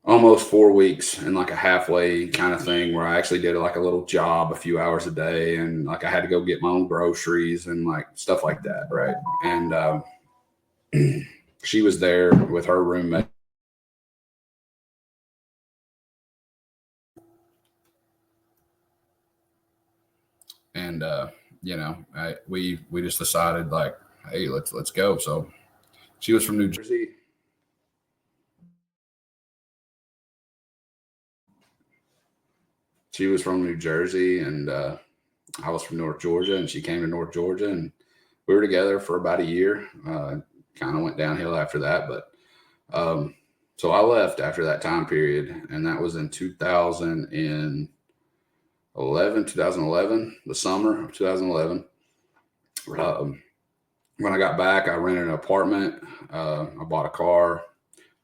almost 4 weeks in like a halfway kind of thing where I actually did like a little job, a few hours a day. And like I had to go get my own groceries and like stuff like that. Right. And she was there with her roommate. And, we just decided like, hey, let's go. So she was from New Jersey. She was from New Jersey, and I was from North Georgia, and she came to North Georgia, and we were together for about a year. Kind of went downhill after that, but so I left after that time period, and that was in 2011, the summer of 2011. When I got back, I rented an apartment. I bought a car.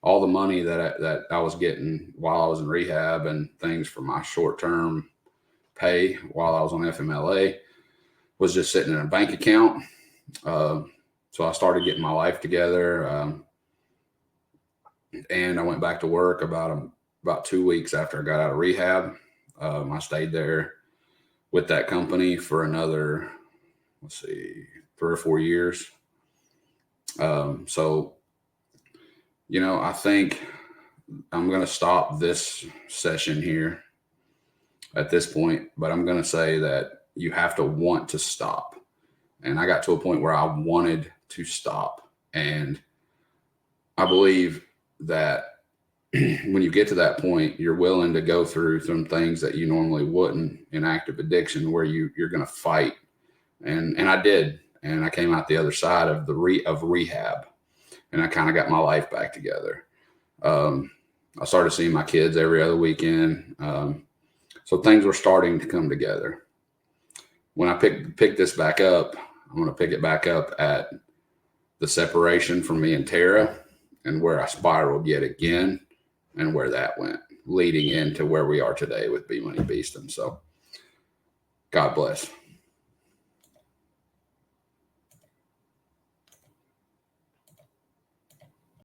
All the money that I was getting while I was in rehab and things for my short-term pay while I was on FMLA was just sitting in a bank account. So I started getting my life together, and I went back to work about 2 weeks after I got out of rehab. I stayed there with that company for another, 3 or 4 years. So, I think I'm going to stop this session here at this point, but I'm going to say that you have to want to stop. And I got to a point where I wanted to stop. And I believe that when you get to that point, you're willing to go through some things that you normally wouldn't in active addiction, where you're going to fight. And I did. And I came out the other side of rehab, and I kind of got my life back together. I started seeing my kids every other weekend. So things were starting to come together. When I pick this back up, I'm going to pick it back up at the separation from me and Tara, and where I spiraled yet again, and where that went, leading into where we are today with Bmoney Beastin. So God bless.